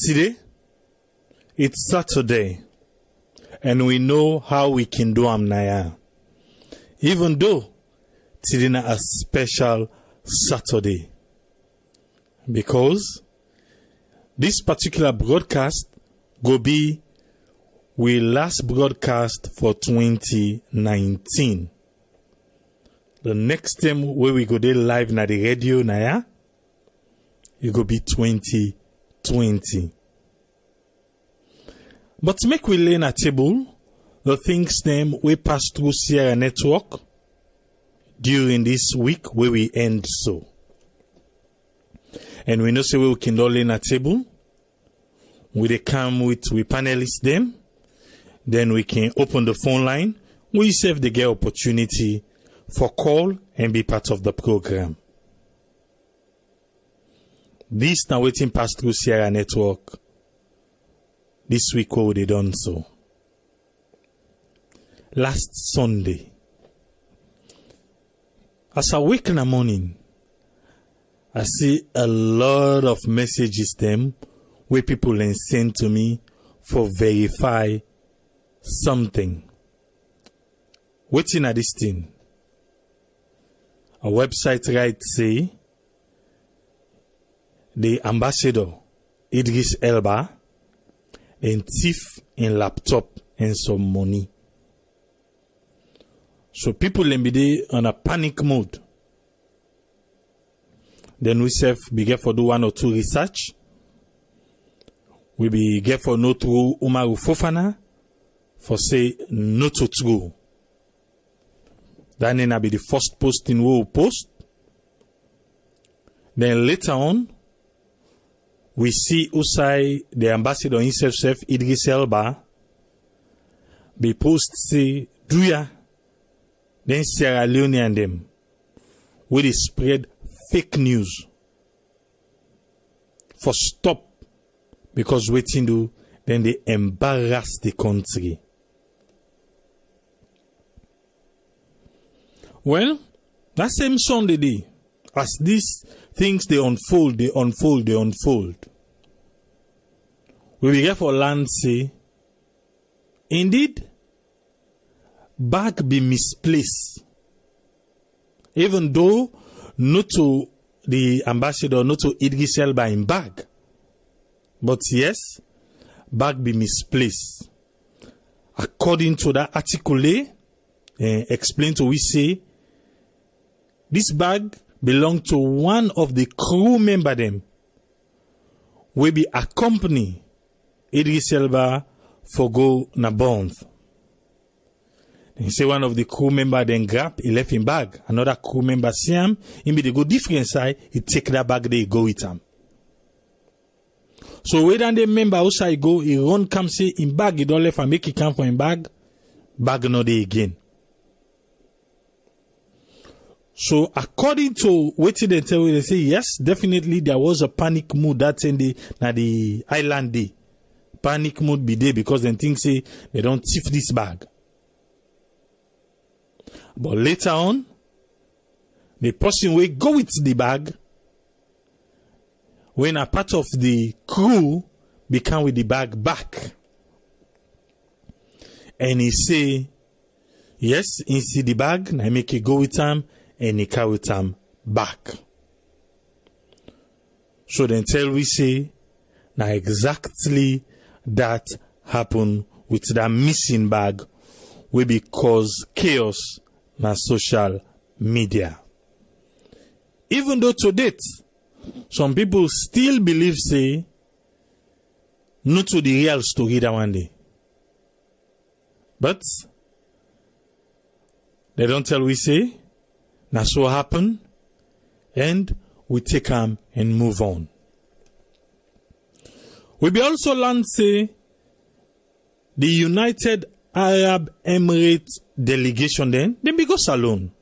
today, it's Saturday, and we know how we can do naya. Even though today is a special Saturday, because this particular broadcast go be we last broadcast for 2019. The next time where we go there live na the radio naya, it go be 2020. But make we learn a table the things them we pass through Sierra Network during this week where we end so. And we know say we can all learn a table. We come with we panelists them. Then we can open the phone line. We save the get opportunity for call and be part of the program. This now waiting pass through Sierra Network. This week what they done so. Last Sunday, as I wake in the morning, I see a lot of messages them where people then send to me for verify something. Waiting at this thing. A website right say the ambassador Idris Elba and thief in laptop and some money. So people then be there on a panic mode. Then we self be get for do one or two research. We be get for no through Umaru Fofana for say no to true. That then be the first posting we will post. Then later on, we see Usai, the ambassador himself, Idris Elba, be post say, Duya, then Sierra Leone and them, where they spread fake news. For stop, because waiting do, then they embarrass the country. Well, that same Sunday day, as these things they unfold. We will get for land say, indeed, bag be misplaced. Even though not to the ambassador, not to Idris Elba in bag. But yes, bag be misplaced. According to that article, explain to we say, this bag belonged to one of the crew member them. We be accompany Idris Elba for go na bond. He say one of the crew member then grab, he left him bag. Another crew member see him, he be the go different side, he take that bag there, he go with him. So when the member outside go, he run come say in bag, he don't left and make he come for him bag no day again. So according to what they tell you, they say yes, definitely there was a panic mood that in the island day. Panic mood be there because they think say they don't thief this bag. But later on, the person will go with the bag when a part of the crew become with the bag back. And he say, yes, he see the bag, and I make it go with him, and he carry him back. So then tell we say, now exactly that happened with that missing bag will be cause chaos na social media. Even though to date, some people still believe say, not to the real story that one day. But they don't tell we say, that's what happened, and we take them and move on. We be also learn say the United Arab Emirates delegation then they be go Salon.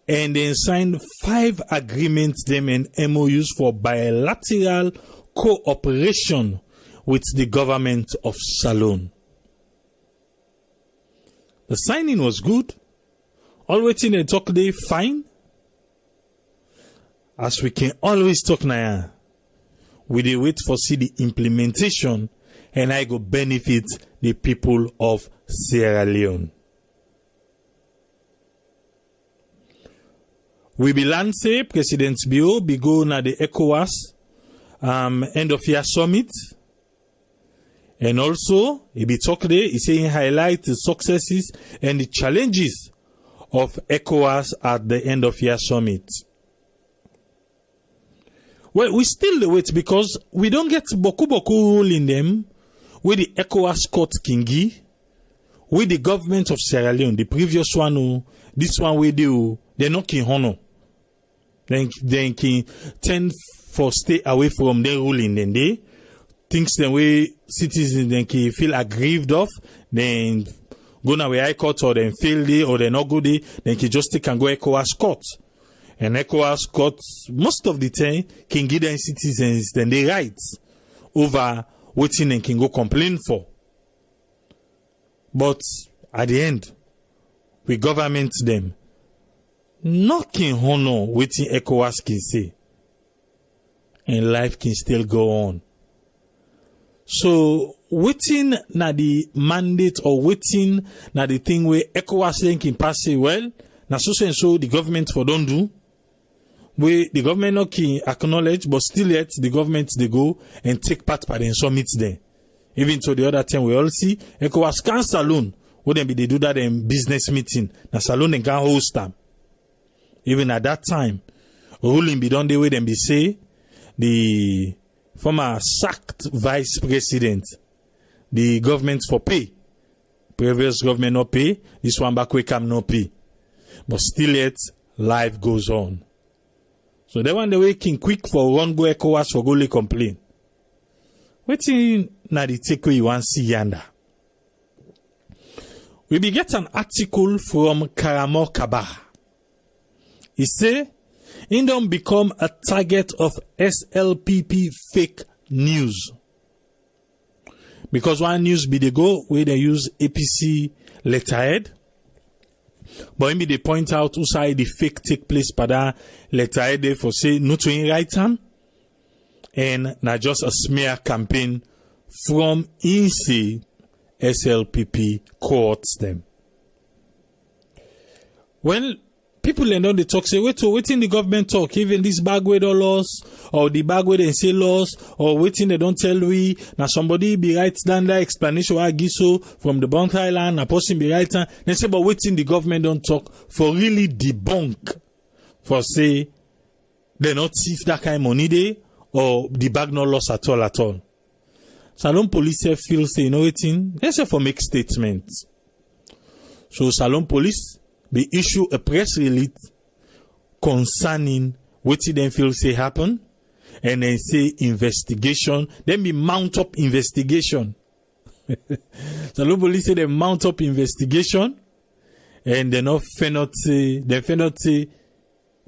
And they signed 5 agreements them and MOUs for bilateral cooperation with the government of Salon. The signing was good. All waiting and talk they fine. As we can always talk now, we dey wait for see the implementation and I go benefit the people of Sierra Leone. We be land say President Bio be go na the ECOWAS end of year summit. And also, he be talk there, he say he highlight the successes and the challenges of ECOWAS at the end of year summit. Well, we still wait because we don't get boku rule in them with the ECOWAS court kingi, with the government of Sierra Leone, the previous one, this one we do, they're not kin honor. Then can tend for stay away from their ruling, then they things the way citizens then can feel aggrieved of, then go na way high court or then fail day or then not go day, then can just take and go ECOWAS court. And ECOWAS court most of the time can give them citizens then the rights over waiting and can go complain for. But at the end, we government them. Not can honor waiting ECOWAS can say. And life can still go on. So waiting na the mandate or waiting na the thing where ECOWAS then can pass say, well, na so and so the government for don't do. Where the government not can acknowledge, but still yet the government they go and take part by the summit there. Even to the other time we all see ECOWAS can saloon. Wouldn't be they do that in business meeting. Na saloon and can host them. Even at that time, ruling be done the way them be say the former sacked vice president, the government for pay. Previous government no pay, this one back we come no pay. But still yet, life goes on. So they want the way king quick for run go ECOWAS for go complain. Waiting na the take you want see yanda. We be get an article from Karamo Kaba. He say, he don't become a target of SLPP fake news. Because one news be they go where they use APC letterhead. But maybe they point out who side the fake take place by that letterhead they for say no to in right hand. And not just a smear campaign from inside SLPP courts them. Well, people then don't they talk say waiting the government talk even this bag way the laws or the bag way they say laws or waiting they don't tell we now somebody be right down that explanation I give so from the Bond Island a person be right then say but waiting the government don't talk for really debunk for say they not thief that kind of money they or the bag no loss at all. Salon police feel say you know waiting they say for make statements. So Salon police they issue a press release concerning what they feel say happen, and then say investigation. Then be mount up investigation. So the police say they mount up investigation, and they not say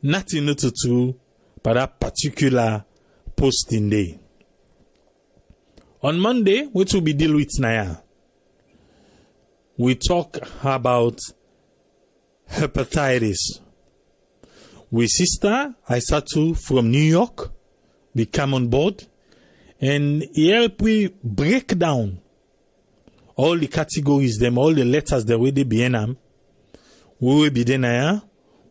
nothing to do by that particular posting day. On Monday, which will be deal with Naya, we talk about hepatitis. With sister Aisatu from New York, we come on board and he help we break down all the categories, them, all the letters the way they be in them. We will be there.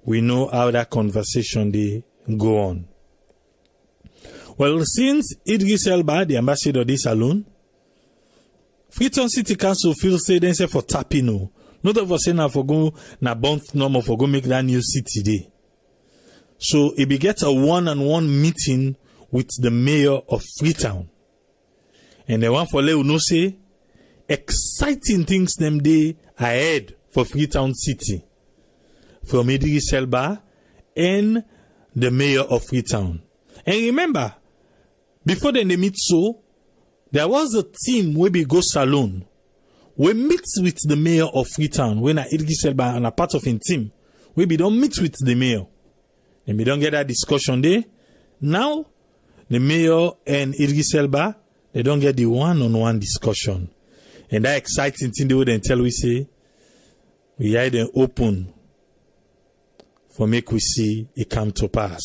We know how that conversation they go on. Well, since Idris Elba, the ambassador of this saloon, Freetown City Council feel say they say for Tapino. Not of us say now for go na bounce normal for go make that new city day. So it be get a one-on-one meeting with the mayor of Freetown. And the one for let know say exciting things them day ahead for Freetown City. From Idris Elba and the mayor of Freetown. And remember, before they meet so, there was a team where we go salon. We meet with the mayor of Freetown when Idris Elba and a part of his team. We don't meet with the mayor. And we don't get that discussion there. Now, the mayor and Idris Elba, they don't get the one-on-one discussion. And that exciting thing they would then tell we say, we are then open for make we see it come to pass.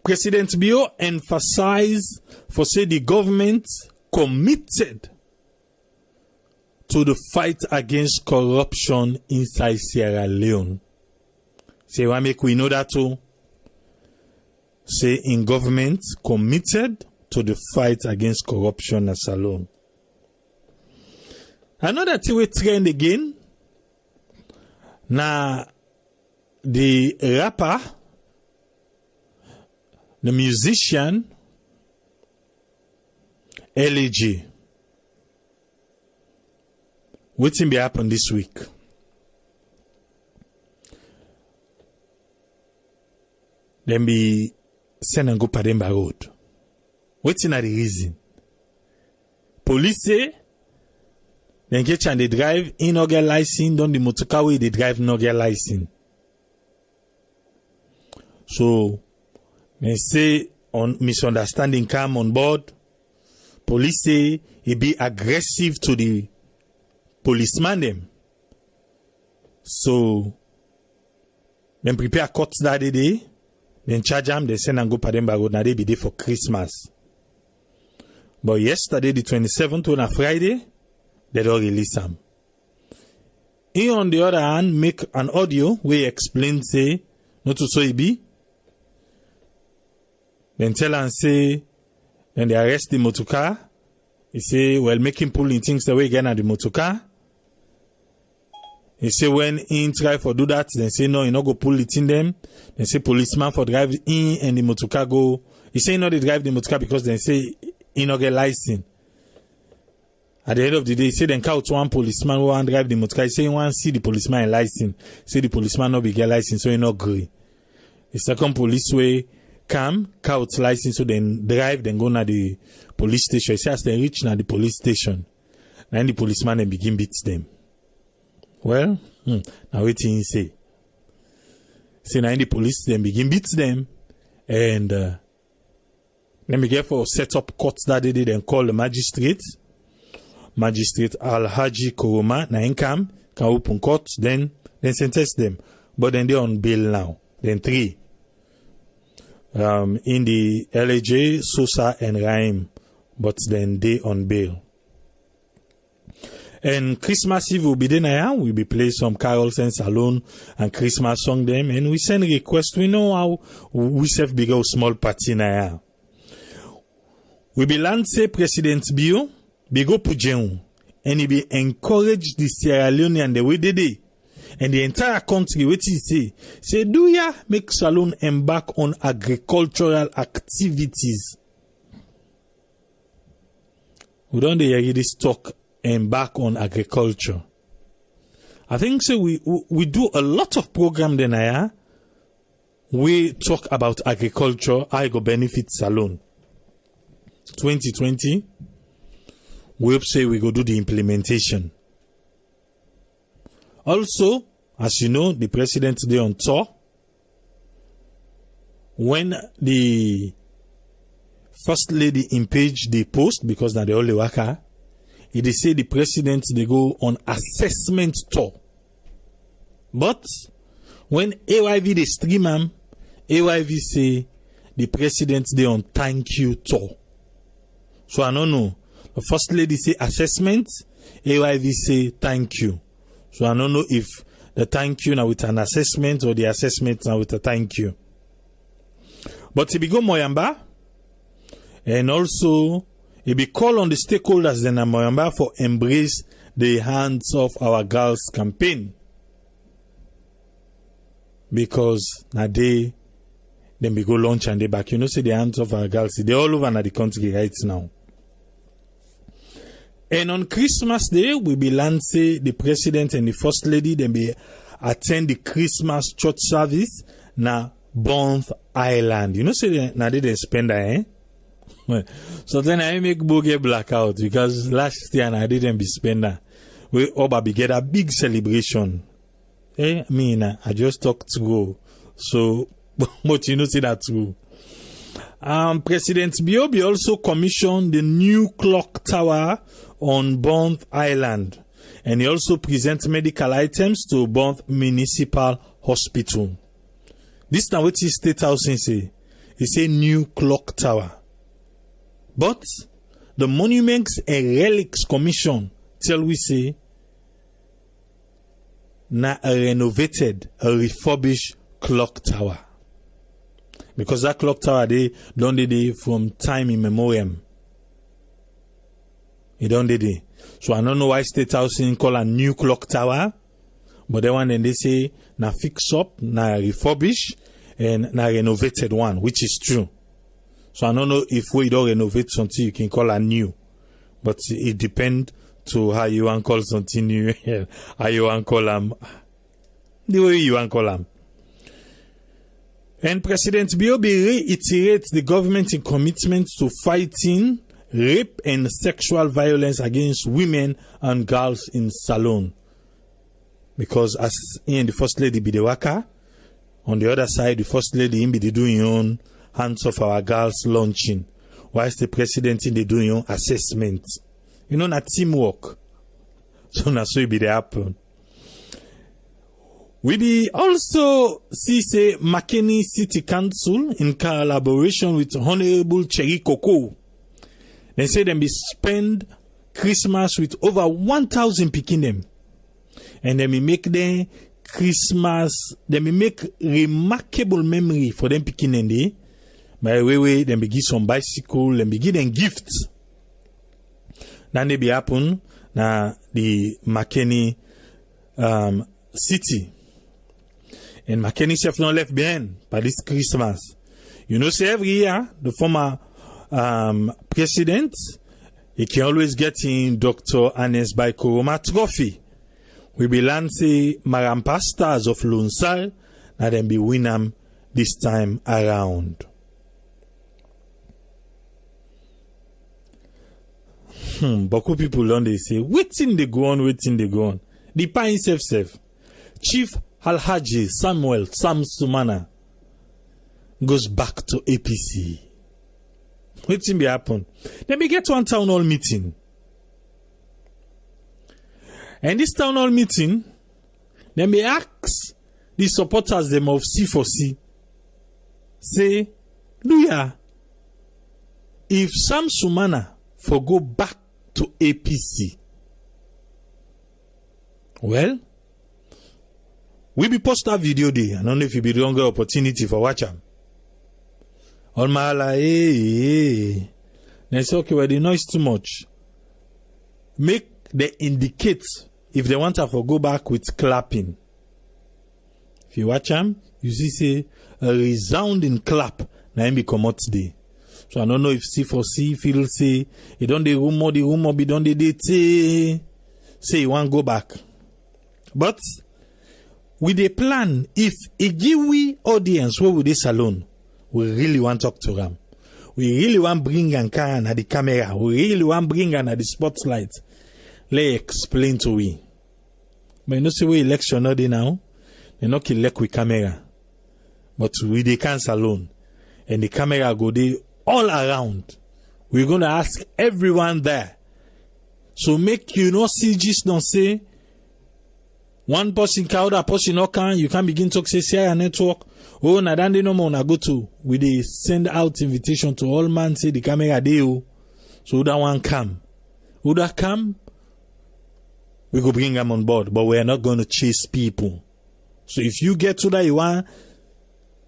President Bio emphasized for say the government committed to the fight against corruption inside Sierra Leone. Say, why make we know that too? Say, in government committed to the fight against corruption as alone. Another thing we trend again. Now, the rapper, the musician, Alhaji. What's be happen this week? Then be send and go Pademba Road. What's in the reason? Police say then get and they drive in no get license, don't the motorcar way they drive no get license. So they say on misunderstanding come on board. Police say he be aggressive to the policeman them. So then prepare court that day, then charge them, they send and go Pademba Road, now they be there for Christmas. But yesterday, the 27th on a Friday, they don't release them. He on the other hand make an audio where he explain say not to so he be. Then tell and say then they arrest the motorcar. He say well making pulling things away again at the motorcar. He say when he try for do that, then say no, he not go pull it in them. Then say policeman for drive in and the motorcar go. He say no, they drive the motorcar because they say he not get license. At the end of the day, he say then count one policeman who want drive the motorcar. He say he want see the policeman in license. Say the policeman not be get license, so he not agree. The second police way come, count license, so then drive, then go na the police station. He say as they reach na the police station, then the policeman then begin beats them. Well, now wait till he say. Say now the police then begin beats them, and then we get for set up courts that day, then call the magistrate Alhaji Koroma, na income, can open court, then sentence them. But then they on bail now. Then 3. In the LAJ, Sosa and Raim, but then they on bail. And Christmas Eve will be there now. We'll be playing some carols and saloon and Christmas song them. And we send request. We know how we serve big or small party now. We be lance President Bio, Bigo Pujeun, and he be encourage the Sierra Leonean the way they did. And the entire country, what he say, do ya make Saloon embark on agricultural activities? We don't hear this talk embark on agriculture. I think so we do a lot of program then here. We talk about agriculture, I go benefit Saloon. 2020, we hope say we go do the implementation. Also, as you know, the president today on tour. When the first lady impeached the post, because now the only worker, they say the president they go on assessment tour. But when AYV they stream him, AYV say the president they on thank you tour. So I don't know. The first lady say assessment, AYV say thank you. So I don't know if the thank you now with an assessment or the assessment now with a thank you. But it be go Moyamba, and also it be call on the stakeholders in Moyamba for embrace the Hands of Our Girls campaign. Because now then we go launch and they back. You know, say the Hands of Our Girls, they all over na the country right now. And on Christmas Day, we be lance the president and the first lady, then be attend the Christmas church service na Bonth Island. You know, say na they spend that, So then I make boogie blackout because last year I didn't be spender. We all be get a big celebration. I just talked to go. So, but you know, say that too. President Biobi also commissioned the new clock tower on Bonth Island, and he also presents medical items to Bonth Municipal Hospital. This now what his State House say. they say new clock tower. But the Monuments and Relics Commission tell we say na a renovated, a refurbished clock tower. Because that clock tower they don't dey from time immemorial. It don't dey. So I don't know why State House call a new clock tower, but the one then they say na fix up, na refurbish, and na renovated one, which is true. So I don't know if we don't renovate something you can call a new, but it depends to how you want call something new, how you want call them, the way you want call them. And President Biobi reiterates the government's commitment to fighting rape and sexual violence against women and girls in Salone. Because as in the First Lady be the worker, on the other side, the First Lady in be the doing own hands of our girls launching, whilst the President in the doing own assessment. You know, na teamwork. So na so it be the happen. We be also see say Makeni City Council in collaboration with Honorable Cherry Coco. They say them be spend Christmas with over 1,000 picking them. And then we make them Christmas, then we make remarkable memory for them picking them day. By the way, then we give some bicycle, then we give them gifts. Then they be happen na the Makeni City. And Makeni chef not left behind by this Christmas. You know, say every year, the former president, he can always get in Dr. Anes Baikoroma trophy. We be lancing Marampa Stars of Lunsal, and then be win them this time around. Beaucoup people don't they say, waiting they go on. The pine self. Chief Alhaji Sam Sumana goes back to APC. Waiting be happen. Then we get to one town hall meeting. And this town hall meeting, then we ask the supporters them of C4C, say, Luya, if Sam Sumana for go back to APC, well, we be post that video there. I don't know if you be the longer opportunity for watch them. All my hey. They say, okay, well, the noise too much. Make they indicate if they want to go back with clapping. If you watch them, you see say a resounding clap. Now him be come out today. So I don't know if C4C feel say he don't the rumor be don't they say he want go back. But with the plan, if a give we audience where with this salon, we really want to talk to them. We really want bring an can at the camera. We really want bring an at the spotlight. Let explain to we. But you know see we election not now. They not elect with camera. But we they can salon. And the camera go there all around. We're gonna ask everyone there. So make you not see just don't say one person can, other person not can. You can begin to say a network. Oh, na dan no more na go to. We they send out invitation to all man say the camera deal. So that one come. Who that come? We go bring them on board, but we are not going to chase people. So if you get to that, you want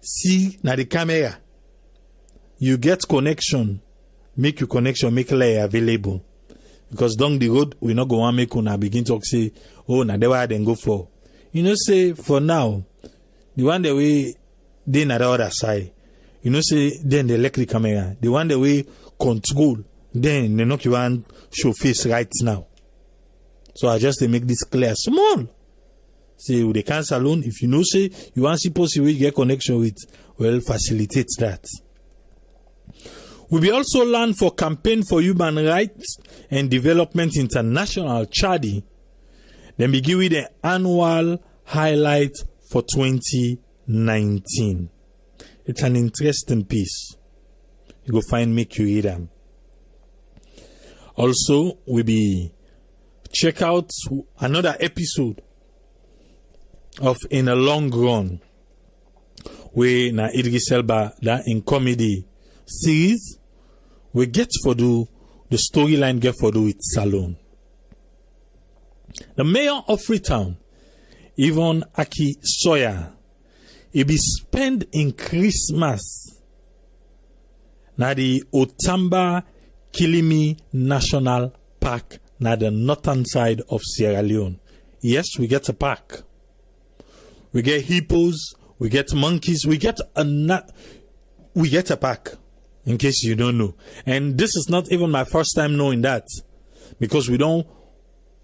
see na the camera. You get connection. Make your connection, make layer available. Because down the road, we not go and make una begin to say, oh, na they why then go for. You know, say for now, the one that we they na the other side. You know, say then the electric camera, the one that we control, then they not even show face right now. So I just make this clear, small. Say they can salon. If you know, say you want to see possible you get connection with, well, facilitate that. We will also learn for Campaign for Human Rights and Development International, Chadi. Then we give you the annual highlight for 2019. It's an interesting piece. You go find make you read them. Also, we be check out another episode of In a Long Run, we na Idris Elba that in comedy series we get for do the storyline get for do with Salone. The mayor of Freetown, Yvonne Aki Sawyer, he be spent in Christmas na the Otamba Kilimi National Park na the northern side of Sierra Leone. Yes, we get a park. We get hippos, we get monkeys, we get a park, in case you don't know. And this is not even my first time knowing that, because we don't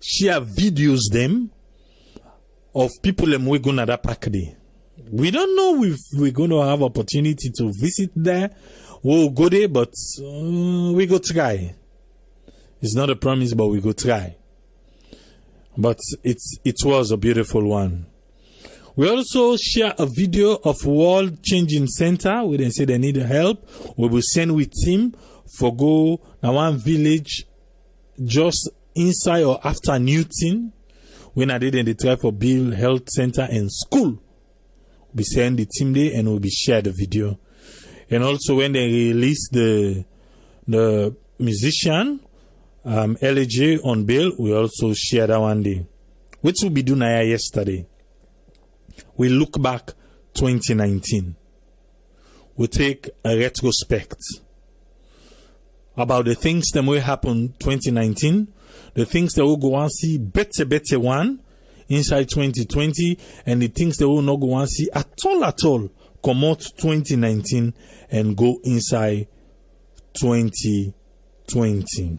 share videos them of people and we go to that park day. We don't know if we're going to have opportunity to visit there. We'll go there, but we go try. It's not a promise, but we go try. But it was a beautiful one. We also share a video of World Changing Center. We didn't say they need help. We will send with team for go now one village just inside or after Newton. When I didn't try for build health center and school. We send the team there and we'll be share the video. And also when they release the musician LJ on bail, we also share that one day. Which will be done yesterday. We look back 2019. We take a retrospect about the things that will happen 2019, the things that will go and see better one inside 2020, and the things that will not go and see at all come out 2019 and go inside 2020.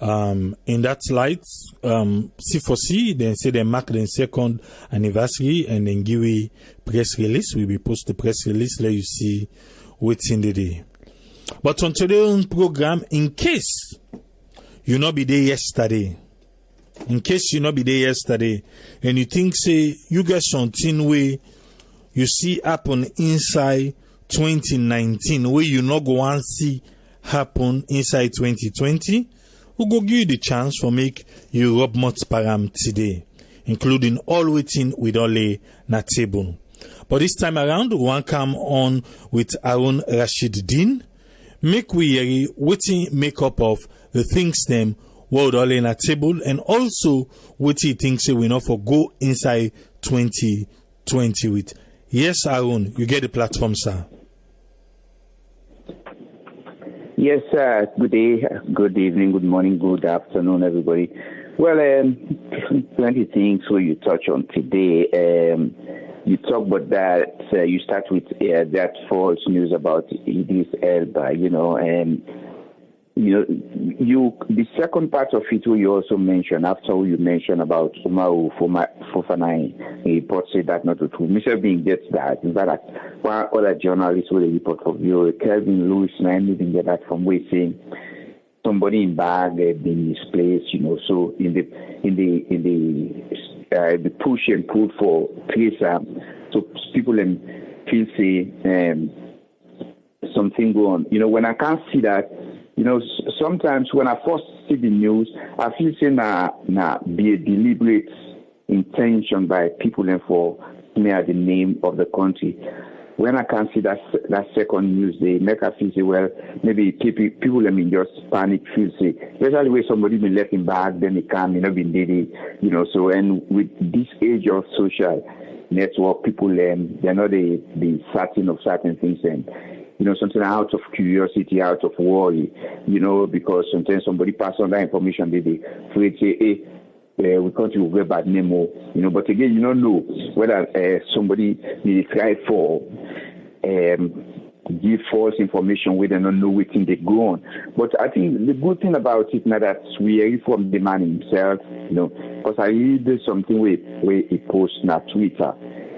In that light, C4C, then say they mark the second anniversary and then give a press release. We will post the press release, let you see what's in the day. But on today's program, in case you not be there yesterday, and you think, say, you get something where you see happen inside 2019, where you not go and see happen inside 2020, we go give you the chance for make you rub much param today, including all waiting with all na table. But this time around, we want come on with Aaron Rashid Din. Make we hear waiting make up of the things them what all na table, and also what he thinks we not for go inside 2020 with. Yes, Aaron, you get the platform, sir. Yes, good day, good evening, good morning, good afternoon, everybody. Well, plenty of things where you touch on today. You talk about that, you start with that false news about Idris Elba, the second part of it, you also mentioned, after you mentioned about Umaru Fofana report, say that not true. Mr. Bean gets that. In fact, one other journalist with a report of you, Kelvin Lewis, and I didn't get that from where saying somebody in bag been misplaced, so in the push and pull for tracer, so people feel say something go on. When I can't see that, sometimes when I first see the news, I feel say be a deliberate intention by people and for smear the name of the country. When I can't see that second news, they make us feel say, well, maybe people just panic, feel say, especially when somebody been left in bag, then they come, be needy, so, and with this age of social network, people, they're not the certain of certain things, and something out of curiosity, out of worry, because sometimes somebody pass on that information, they afraid say, hey, we can't go bad name, but again, you don't know whether somebody may try for give false information where they don't know what thing they go on. But I think the good thing about it now that we hear from the man himself, because I read something where he posts on Twitter,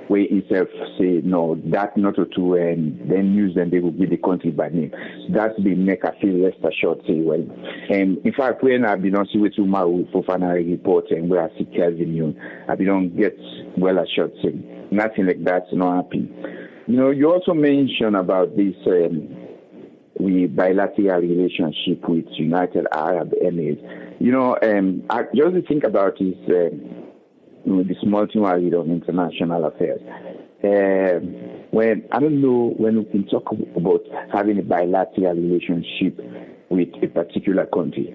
where himself say, no, that's not true, and then news, then they will give the country by name. That's the make I feel rest assured, say, well. And in fact, when I've been on see with Umaru Fofana report and where I see Kelvin Young, I don't get well assured, say, nothing like that's not happening. You also mentioned about this bilateral relationship with United Arab Emirates. I just think about this. the small thing I read on international affairs. When I don't know when we can talk about having a bilateral relationship with a particular country.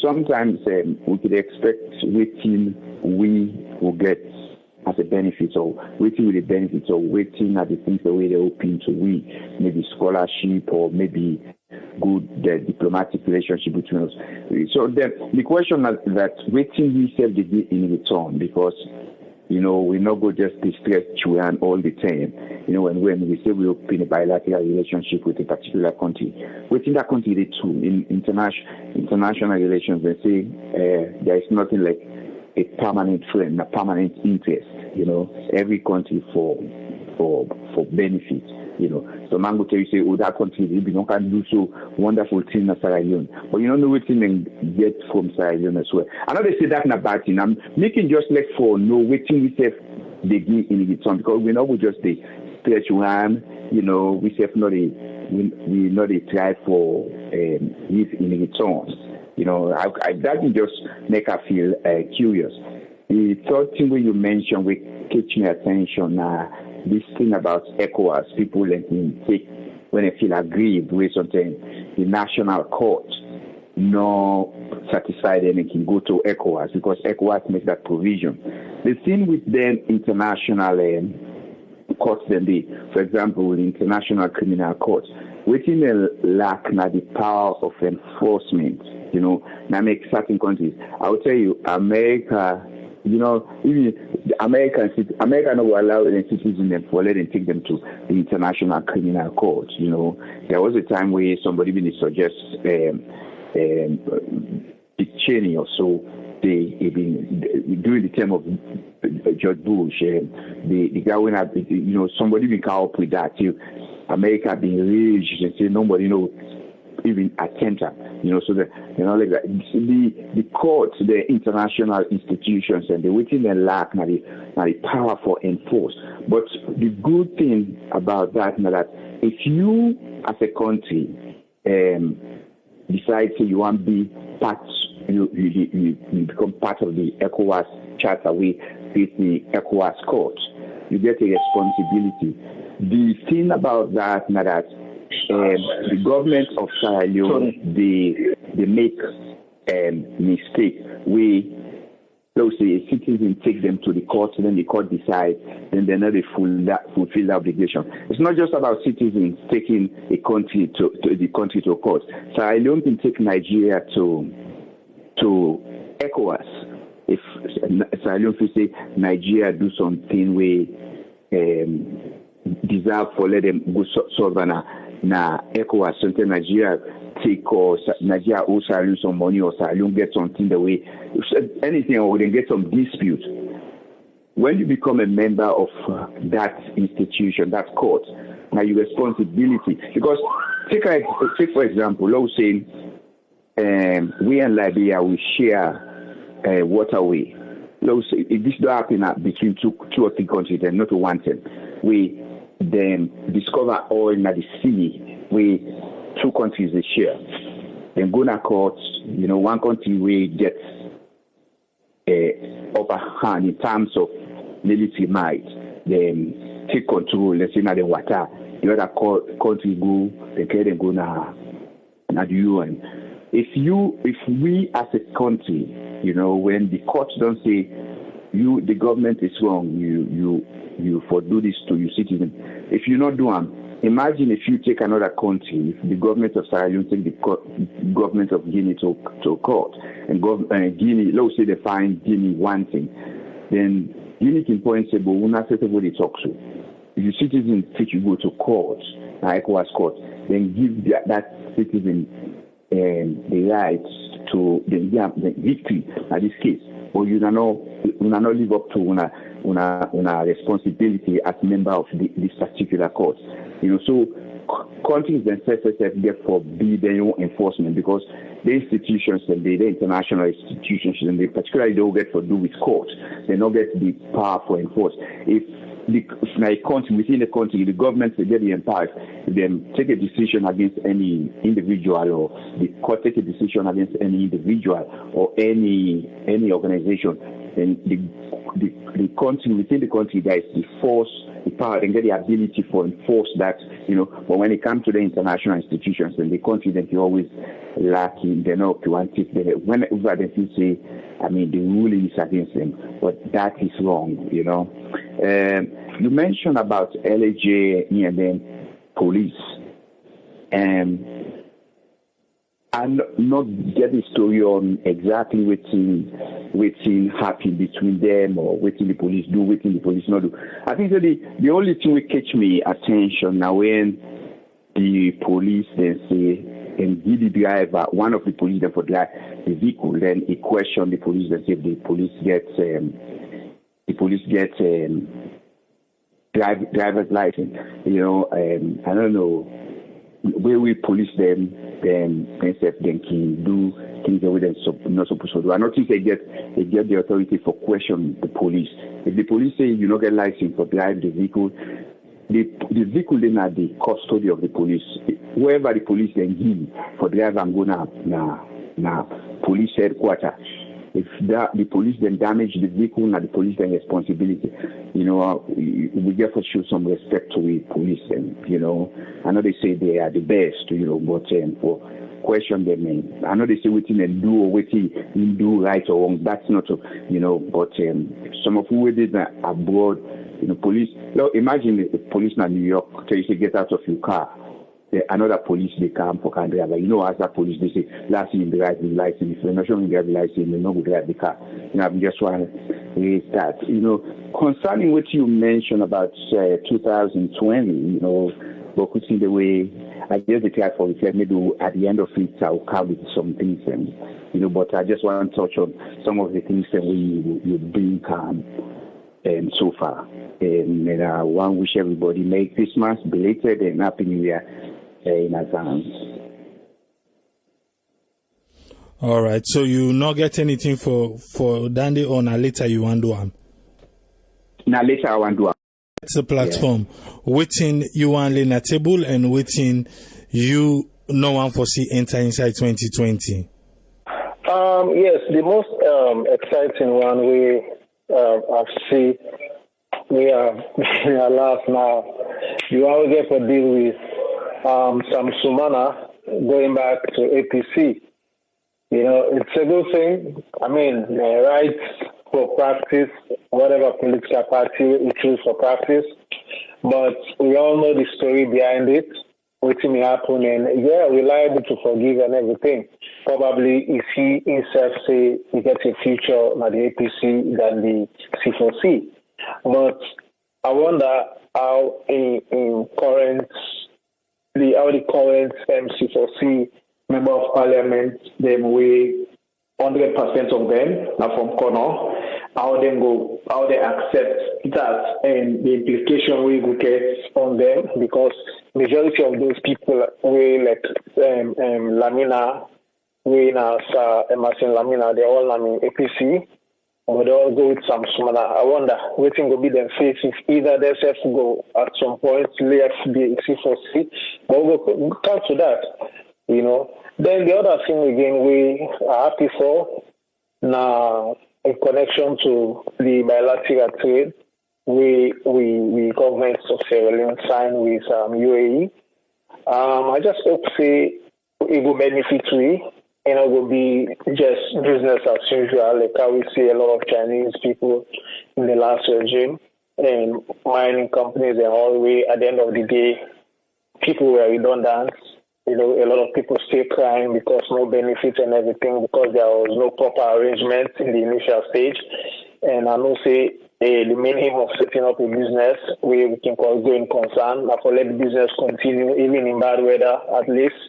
Sometimes we could expect waiting we will get as a benefit, or waiting with the benefits, or waiting at the things the way they're open to maybe scholarship, or maybe good diplomatic relationship between us. So the question that waiting we self did in return, because we not go just distress Chuan all the time. When we say we open a bilateral relationship with a particular country, within that country they too in international relations they say there is nothing like a permanent friend, a permanent interest. Every country for benefit. So man will tell you say, that country they not can do so wonderful thing in Sierra Leone, but you don't know what thing they get from Sierra Leone as well. I know they say that in a bad thing. I'm making just like for no waiting we say they give in return, because we know we just they stretch one. We say we not a try for give in returns. That will just make us feel curious. The third thing when you mentioned will catch my attention. This thing about ECOWAS, people take when they feel aggrieved with something, the national court no satisfied and they can go to ECOWAS, because ECOWAS makes that provision. The thing with them international courts, for example, the International Criminal Court, within the lack now the power of enforcement, now make certain countries. I will tell you, America. Even America no will allow the citizens and for let them take them to the International Criminal Court. There was a time where somebody even suggests Dick Cheney or so. During the term of George Bush, the guy went up. Somebody will come up with that. America being raged and say nobody even attempt that. So that like that. The courts, the international institutions, and the waiting and lack now the power for enforce. But the good thing about that now that if you as a country decide you want to be part, you become part of the ECOWAS charter with the ECOWAS court, you get a responsibility. The thing about that now that the government of Sierra Leone, they make mistake. Let's say a citizen take them to the court, then the court decides, then they're not fulfill the obligation. It's not just about citizens taking a country to the country to court. Sierra Leone can take Nigeria to ECOWAS. If Sierra Leone will say Nigeria do something where deserve for let them go solve na ECOWAS, something Nigeria take, or Nigeria owes Sierra Leone some money, or Sierra Leone get something the way anything, or they get some dispute. When you become a member of that institution, that court, now your responsibility, because take for example, let's say we and Liberia we share waterway. Let's say if this don't happen between two or three countries, then not one thing. We then discover oil in the sea where two countries they share. Then go to court, one country will get upper hand in terms of military might, then take control, let's say now the water. The other country go, they can go na the UN. If we as a country, when the courts don't say the government is wrong, you for do this to your citizens. If you not do them, imagine if you take another country, if the government of Sierra Leone take the government of Guinea to court, and Guinea, let's say they find Guinea one thing, then Guinea can point and say, but we're not certain what they talk to. If your citizens think you go to court, ECOWAS court, then give that citizen the rights to the victory in this case. Or you not live up to una responsibility as member of this particular court. So countries themselves therefore be their own enforcement, because the institutions and the international institutions, and they particularly don't get to do with court. They don't get the power for enforce. If within the country, the government will get the empire, then take a decision against any individual, or the court take a decision against any individual or any organization, then the country, within the country, there is the force, the power, and get the ability for enforce that, but when it comes to the international institutions and the country, then they always lacking, they're not up to one tip. Whenever they say, the ruling is against them, but that is wrong, You mentioned about LAJ and then police. I'm not get the story on exactly what's happened between them or what the police do, what the police not do. I think that the only thing will catch me attention now when the police then say and give the driver, one of the police then for drive the vehicle, then he question the police and say if the police gets driver's license. I don't know where we police them, then can do things that they're not supposed to do. I notice they get the authority for question the police. If the police say you don't get license for drive the vehicle, the vehicle then at the custody of the police. Wherever the police then give for drive and go now police headquarters. If the police then damage the vehicle, now the police then responsibility. We get to show some respect to the police. And I know they say they are the best, but for question them, I know they say what they do or what they do right or wrong. That's not, But some of who did abroad, police. Now imagine the police in New York tell you to get out of your car. Another police they come for car driver. As that police they say last thing in the right license. If you're not showing the driving license, you're not going to drive the car. I'm just want to raise that. Concerning what you mentioned about 2020, but could see the way I just declared for it. Maybe at the end of it, I'll come with some things, and but I just want to touch on some of the things that we bring calm. And so far, and I want to wish everybody Merry Christmas, belated, and Happy New Year in advance. All right, so you not get anything for Dandy or now later you want to do them? Now later I want to do them. It's a platform. Waiting you want to a table and waiting you no one foresee enter inside 2020. Yes, the most exciting one I've seen, we are last now. You want to get to deal with some Sumana going back to APC. It's a good thing. Rights for practice, whatever political party we choose for practice. But we all know the story behind it, what may happen, and we're liable to forgive and everything. Probably if he himself say he gets a future at the APC than the C4C. But I wonder how the current C4C member of parliament, them way 100% of them are from corner, how they accept that and the implication we will get on them, because majority of those people we like Lamina, we now Emerson Lamina, they all in APC, or they all go with some Sumana. I wonder what will be them face if either they self go at some point left the C4C, but we'll come to that, Then the other thing again we are happy for now in connection to the bilateral trade, we governments of Sierra Leone sign with UAE. I just hope say it will benefit we, and it will be just business as usual. Like how we see a lot of Chinese people in the last regime and mining companies and all the way. At the end of the day, people were redundant. A lot of people still crying because no benefit and everything, because there was no proper arrangement in the initial stage. And I know say the main aim of setting up a business where we can call going concern, for let the business continue, even in bad weather, at least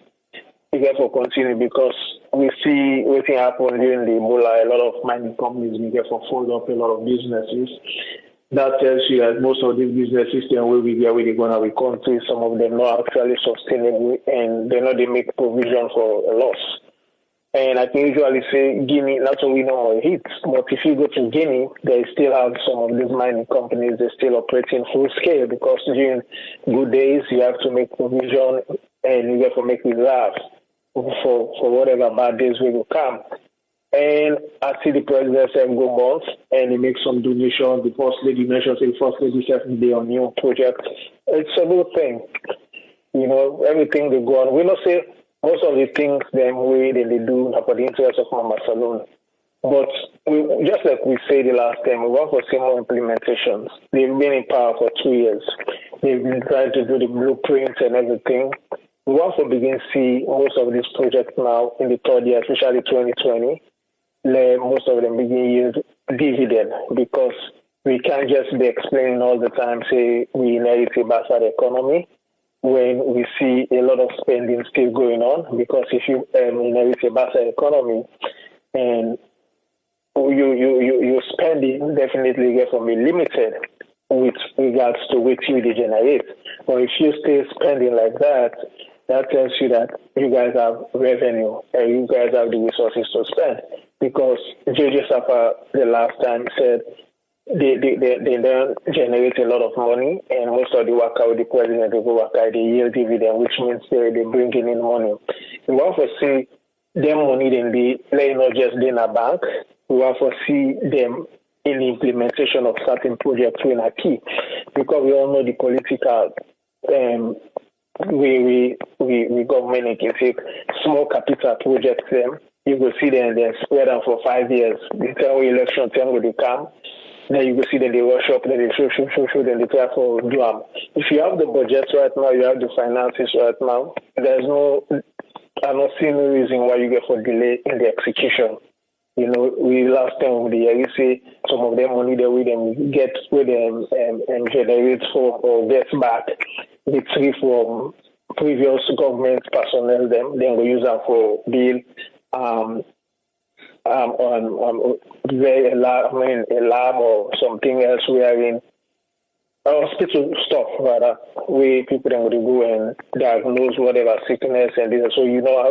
we get for continue, because we see what happened during the Ebola. A lot of mining companies we get for fold up a lot of businesses. That tells you that most of these businesses, the way they're going to the country, some of them not actually sustainable, and they make provision for a loss. And I can usually say Guinea, that's what we know how it hits. But if you go to Guinea, they still have some of these mining companies, they're still operating full scale, because during good days, you have to make provision and you have to make reserves for whatever bad days will come. And I see the president say go months and he makes some donations. The first lady mentions the first lady says they on new project. It's a good thing. Everything they go on. We not say most of the things them way they do for the interest of Mama Salon. But just like we said the last time, we want for similar implementations. They've been in power for 2 years. They've been trying to do the blueprints and everything. We want to begin to see most of these projects now in the third year, especially 2020. Most of them begin use dividend because we can't just be explaining all the time, say we inherit a bastard economy when we see a lot of spending still going on. Because if you inherit a bastard economy and your spending definitely get from be limited with regards to what you generate. Or if you stay spending like that, that tells you that you guys have revenue and you guys have the resources to spend. Because J.J. Sapa the last time said they don't generate a lot of money, and most of the work out the president will work out the yield dividend, which means they're bringing in money. We want to see them money then be not just in a bank. We want to see them in the implementation of certain projects when are key, because we all know the political we government can take small capital projects them. You will see them and then spread them for 5 years. The time election time will come. Then you will see them they rush up, then they show, then they try for do them. If you have the budget right now, you have the finances right now, I'm not seeing no reason why you get for delay in the execution. We last time with the year, you see some of them money that we them get with them and generate for or get back the three from previous government personnel them, then we use them for bill on a lab or something else we are in hospital stuff rather, where people then would go and diagnose whatever sickness and this. So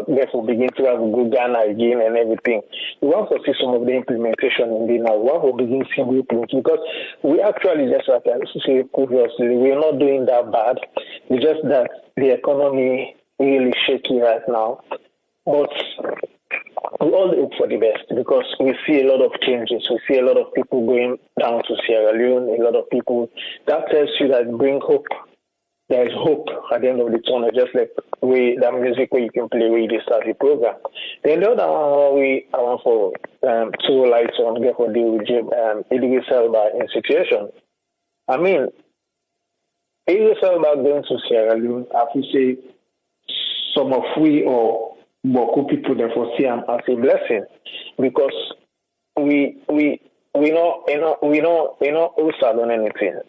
therefore begin to have a good Ghana again and everything. We want to see some of the implementation in the now. We want to begin seeing blueprints because we actually, just like I said previously, we're not doing that bad. It's just that the economy really shaky right now. But we all hope for the best because we see a lot of changes. We see a lot of people going down to Sierra Leone, a lot of people. That tells you that bring hope. There is hope at the end of the tunnel, just like that music where you can play where you start the program. Then the other one I want for two lights on get for deal with Idris Elba in situation. I mean, Idris Elba going to Sierra Leone, I have to say some of we or Boku people therefore see him as a blessing because we know who salon anything.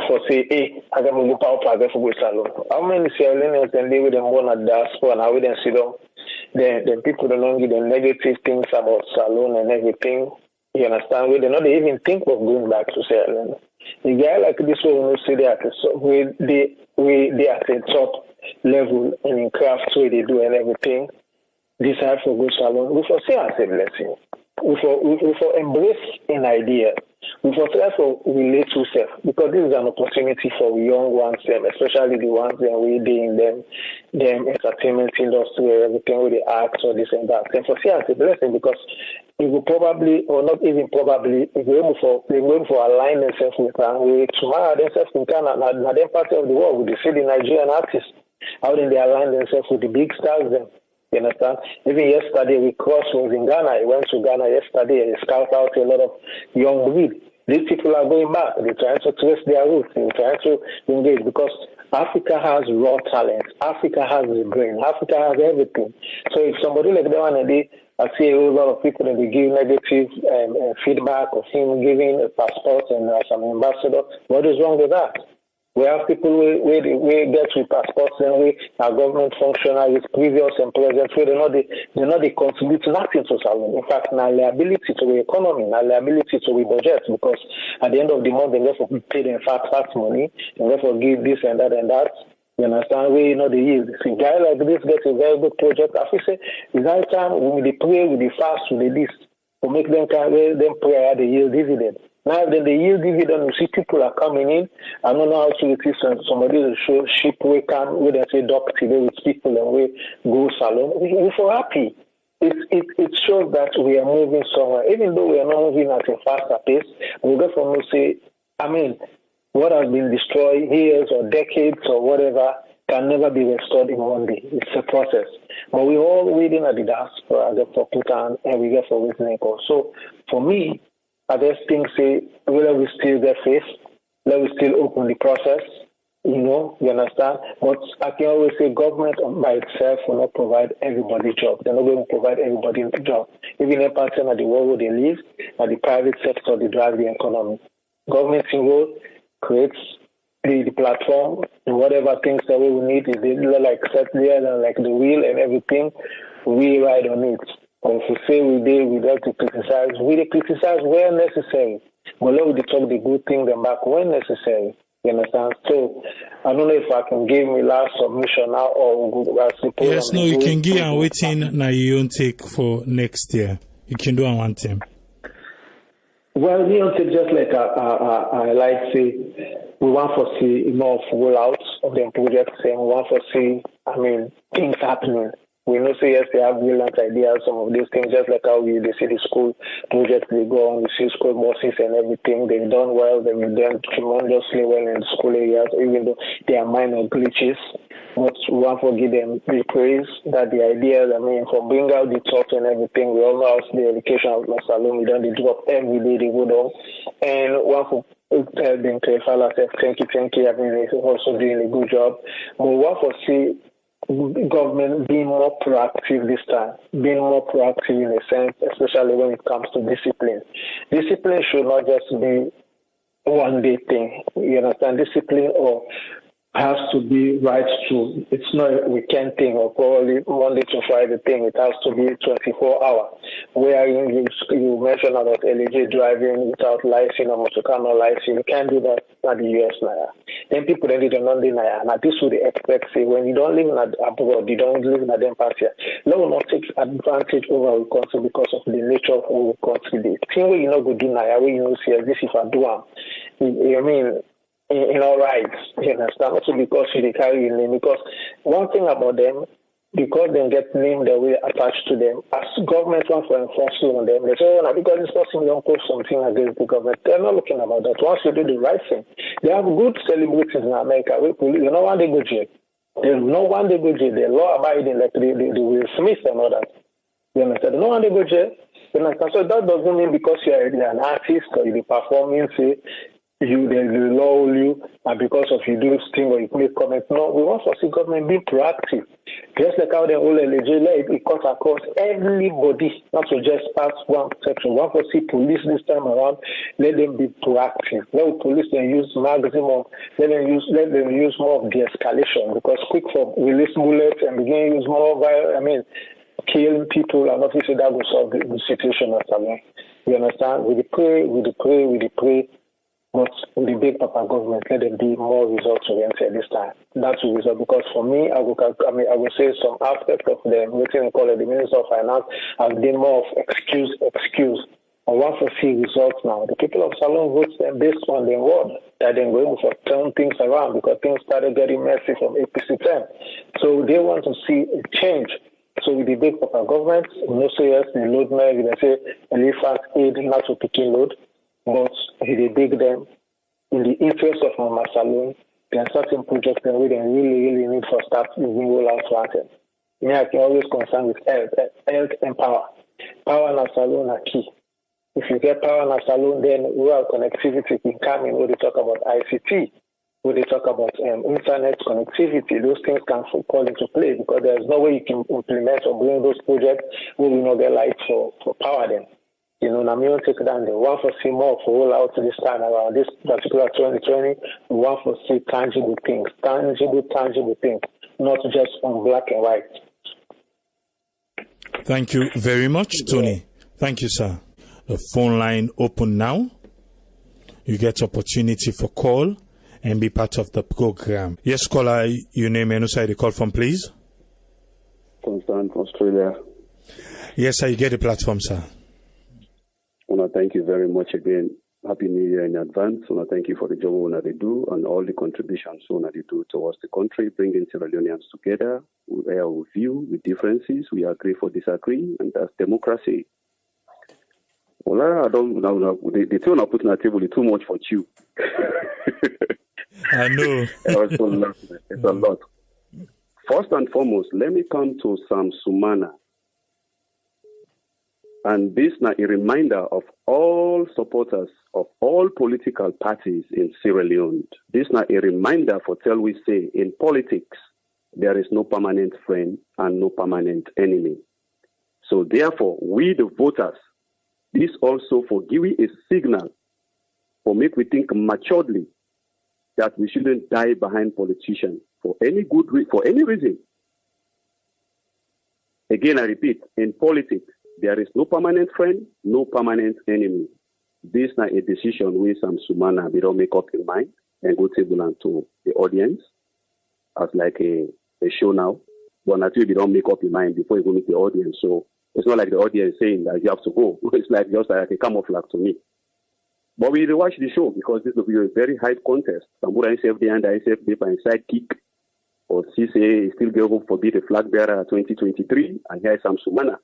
For say, hey, I got to go power for salon. How many Sierra Leoneans then they with them born at diaspora and how we then see them? Then people don't give them negative things about salon and everything. You understand? They don't even think of going back to Sierra Leone. The guy like this one will say they at the top level and in craft way they do and everything. Decide for good salon, we for see as a blessing. We for embrace an idea. We for try for relate to self because this is an opportunity for young ones, especially the ones that we in them entertainment industry, everything with the arts or this and that. And for see as a blessing because it will probably or not even probably if we're able for align themselves with we tomorrow themselves in Ghana, now them part of the world with the city Nigerian artists. How did they align themselves with the big stars then? You understand? Even yesterday, we crossed was in Ghana. I went to Ghana yesterday and scout out a lot of young breed. These people are going back. They're trying to trace their roots. They're trying to engage because Africa has raw talent. Africa has the brain. Africa has everything. So if somebody like that one, I see a lot of people that they give negative feedback of him giving a passport and as an ambassador. What is wrong with that? We have people we get with passports and we are government functionaries, previous and present, where they contribute nothing to salon. In fact, now liability to the economy, now liability to the budget, because at the end of the month they therefore pay them fat money, and therefore give this and that and that. You understand? We the yield. If a guy like this gets a very good project, I say it's high time we pray, we fast, we this to make them pray at the yield dividend. Now then the yield dividend, you see people are coming in. I don't know how to it is somebody will show ship we can we then say dock today with people and we go salon. We for happy. it shows that we are moving somewhere. Even though we are not moving at a faster pace, we go from say, what has been destroyed years or decades or whatever can never be restored in one day. It's a process. But we're all waiting at the diaspora for Putin and we get for witness. So for me, I just think whether we still get faith, let we still open the process, you understand? But I can always say government by itself will not provide everybody job. They're not going to provide everybody a job. Even a person at the world where they live, at the private sector, they drive the economy. Government role creates the platform, whatever things that we need, is like set there and like the wheel and everything, we ride on it. Or if we say we have to criticize, we criticize where necessary. But let we talk the good thing them back when necessary. You understand? So I don't know if I can give me last submission now or yes, no, you can give and waiting now you don't take for next year. You can do one time. Well, you don't take just like I like say we want to see enough rollouts of the projects and we want to see things happening. We know yes, they have brilliant ideas, some of these things, just like how they see the school projects they go on, we see school buses and everything. They've done well, they've done tremendously well in the school areas, even though there are minor glitches. But we want to give them the praise that the ideas, for bringing out the thoughts and everything, we all know how the education of Los Salon, we don't drop every day they go down. And we want to tell them to thank you. They're also doing a good job. But we want to see government being more proactive this time, being more proactive in a sense, especially when it comes to discipline. Discipline should not just be one day thing. You understand? Discipline or has to be right through. It's not a weekend thing or probably Monday to Friday thing. It has to be 24 hours. Where you mentioned about Alhaji driving without license or Motorcar license, you can't do that at the US now. Then people then did not deny. And this would expect, say, when you don't live in abroad, you don't live in a dem party, let will not take advantage over our country because of the nature of our country. The thing where you not go do now, where you know see this if I do in all rights, you understand? Also because they carry your name. Because one thing about them, because they get name that we attached to them, as government want for enforcement on them, they say, oh, now because this person don't post something against the government, they're not looking about that. Once you do the right thing, they have good celebrities in America. You know when they go jail. There's no one they go jail. They're law abiding, like the Will Smith and all that. You understand? No one they go jail. You understand? So that doesn't mean because you're an artist or you're performing, say, they law you, and because of you do this thing or you make comments. No, we want to see government being proactive. Just like how the whole LG, it cuts across everybody, not to just pass one section. We want to see police this time around, let them be proactive. Let the police then use maximum, let them use more of de-escalation, because quick for release bullets and begin use more killing people and not say that will solve the situation or something. You understand? We pray. But with the big papa government, let them be more results oriented this time. That's the result. Because for me, I will say some aspect of them, what they call it, the Minister of Finance, have been more of excuse. I want to see results now. The people of Salon votes them based on their word that they're going to turn things around because things started getting messy from APC 10. So they want to see a change. So with the big papa government, say yes, the load man, they say, elephant aid not to picking load. But they big them in the interest of Mama Salon. There are certain projects that we don't really need for start using roll out planting. I can always concern with health and power. Power and salon are key. If you get power and salon, then rural connectivity can come in where they talk about ICT, where they talk about internet connectivity. Those things can fall into play because there's no way you can implement or bring those projects where we not get light for power then. You know, Namio take it down. They want to see more for roll out this time around this particular 2020. We want to see tangible things, not just on black and white. Thank you very much, Tony. Thank you, sir. The phone line open now. You get opportunity for call and be part of the program. Yes, caller, your name and who the call from, please. Constant, Australia. Yes, sir, you get the platform, sir. I want to thank you very much again. Happy New Year in advance. And thank you for the job they do and all the contributions they do towards the country, bringing Sierra Leoneans together. We are with you with differences. We agree for disagree, and that's democracy. Well, I don't know. The tone I put on the table is too much for you. I know. It's a lot. First and foremost, let me come to some Sumana. And this is a reminder of all supporters of all political parties in Sierra Leone. This is a reminder for tell we say in politics, there is no permanent friend and no permanent enemy. So therefore, we the voters, this also for giving a signal for make we think maturely that we shouldn't die behind politicians for any for any reason. Again, I repeat, in politics, there is no permanent friend, no permanent enemy. This is not a decision we some Sumana we don't make up in mind and go table and to the audience as like a show now. But naturally, we don't make up your mind before you go meet the audience. So it's not like the audience saying that you have to go. It's like just like a camouflage to me. But we watch the show because this will be a very high contest. Samura SFD and ISFD by sidekick or CCA still go hope for be the flag bearer 2023 and here is some Sumana.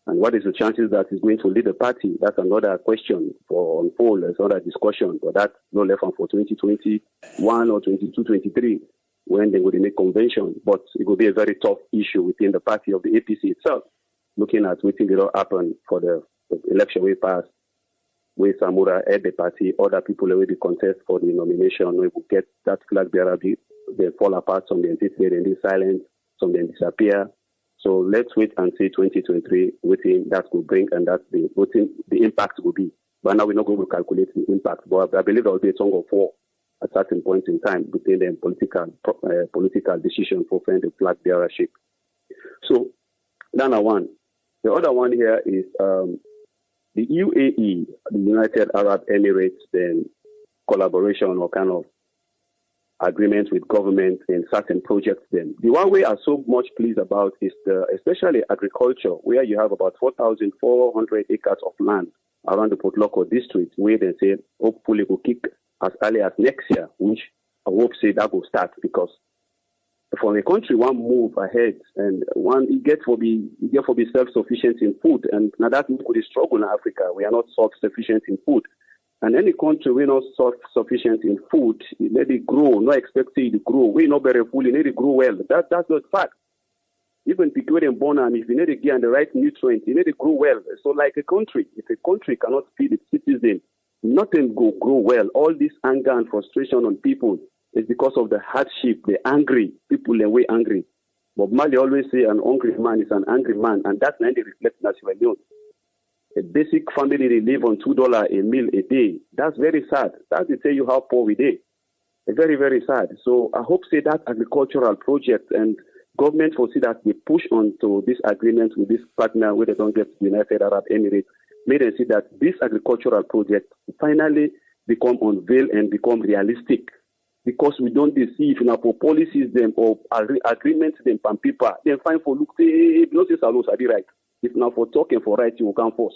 And what is the chances that he's going to lead the party? That's another question for unfold. There's another discussion, but that's no left on for 2021 or 22, 23 when they will make convention. But it will be a very tough issue within the party of the APC itself, looking at what will happen for the election we passed, where Samura at the party, other people already contest for the nomination, we will get that flag bearer, they fall apart, some they anticipate and they silent, some they disappear. So let's wait and see 2023 what that will bring and that's what the impact will be. But now we're not going to calculate the impact. But I believe there will be a song of war at certain point in time between them political decision for the flag bearership. So that's one. The other one here is the UAE, the United Arab Emirates, then collaboration or kind of agreements with government in certain projects. Then the one we are so much pleased about is especially agriculture, where you have about 4,400 acres of land around the Port Loko district, where they say hopefully will kick as early as next year, which I hope say that will start because for the country one move ahead and one you get for be self-sufficient in food, and now that we could struggle in Africa. We are not self-sufficient in food. And any country we not self-sufficient in food, it let it grow, not expecting it to grow. We not very full, it let it grow well. That's not fact. Even people in born and if you need to get the right nutrients, you need to grow well. So like a country, if a country cannot feed its citizens, nothing will grow well. All this anger and frustration on people is because of the hardship, the angry. People are way angry. But Mali always say an hungry man is an angry man, and that's not the reflection of Sierra Leone. A basic family they live on $2 a meal a day. That's very sad. That's to tell you how poor we are. Very, very sad. So I hope say that agricultural project and government will see that they push on to this agreement with this partner where they don't get the United Arab Emirates, made them see that this agricultural project finally become unveiled and become realistic. Because we don't deceive in our policies them or agreements them from people. Then fine for look, say, no, say, right. If now for talking for right, you will come force.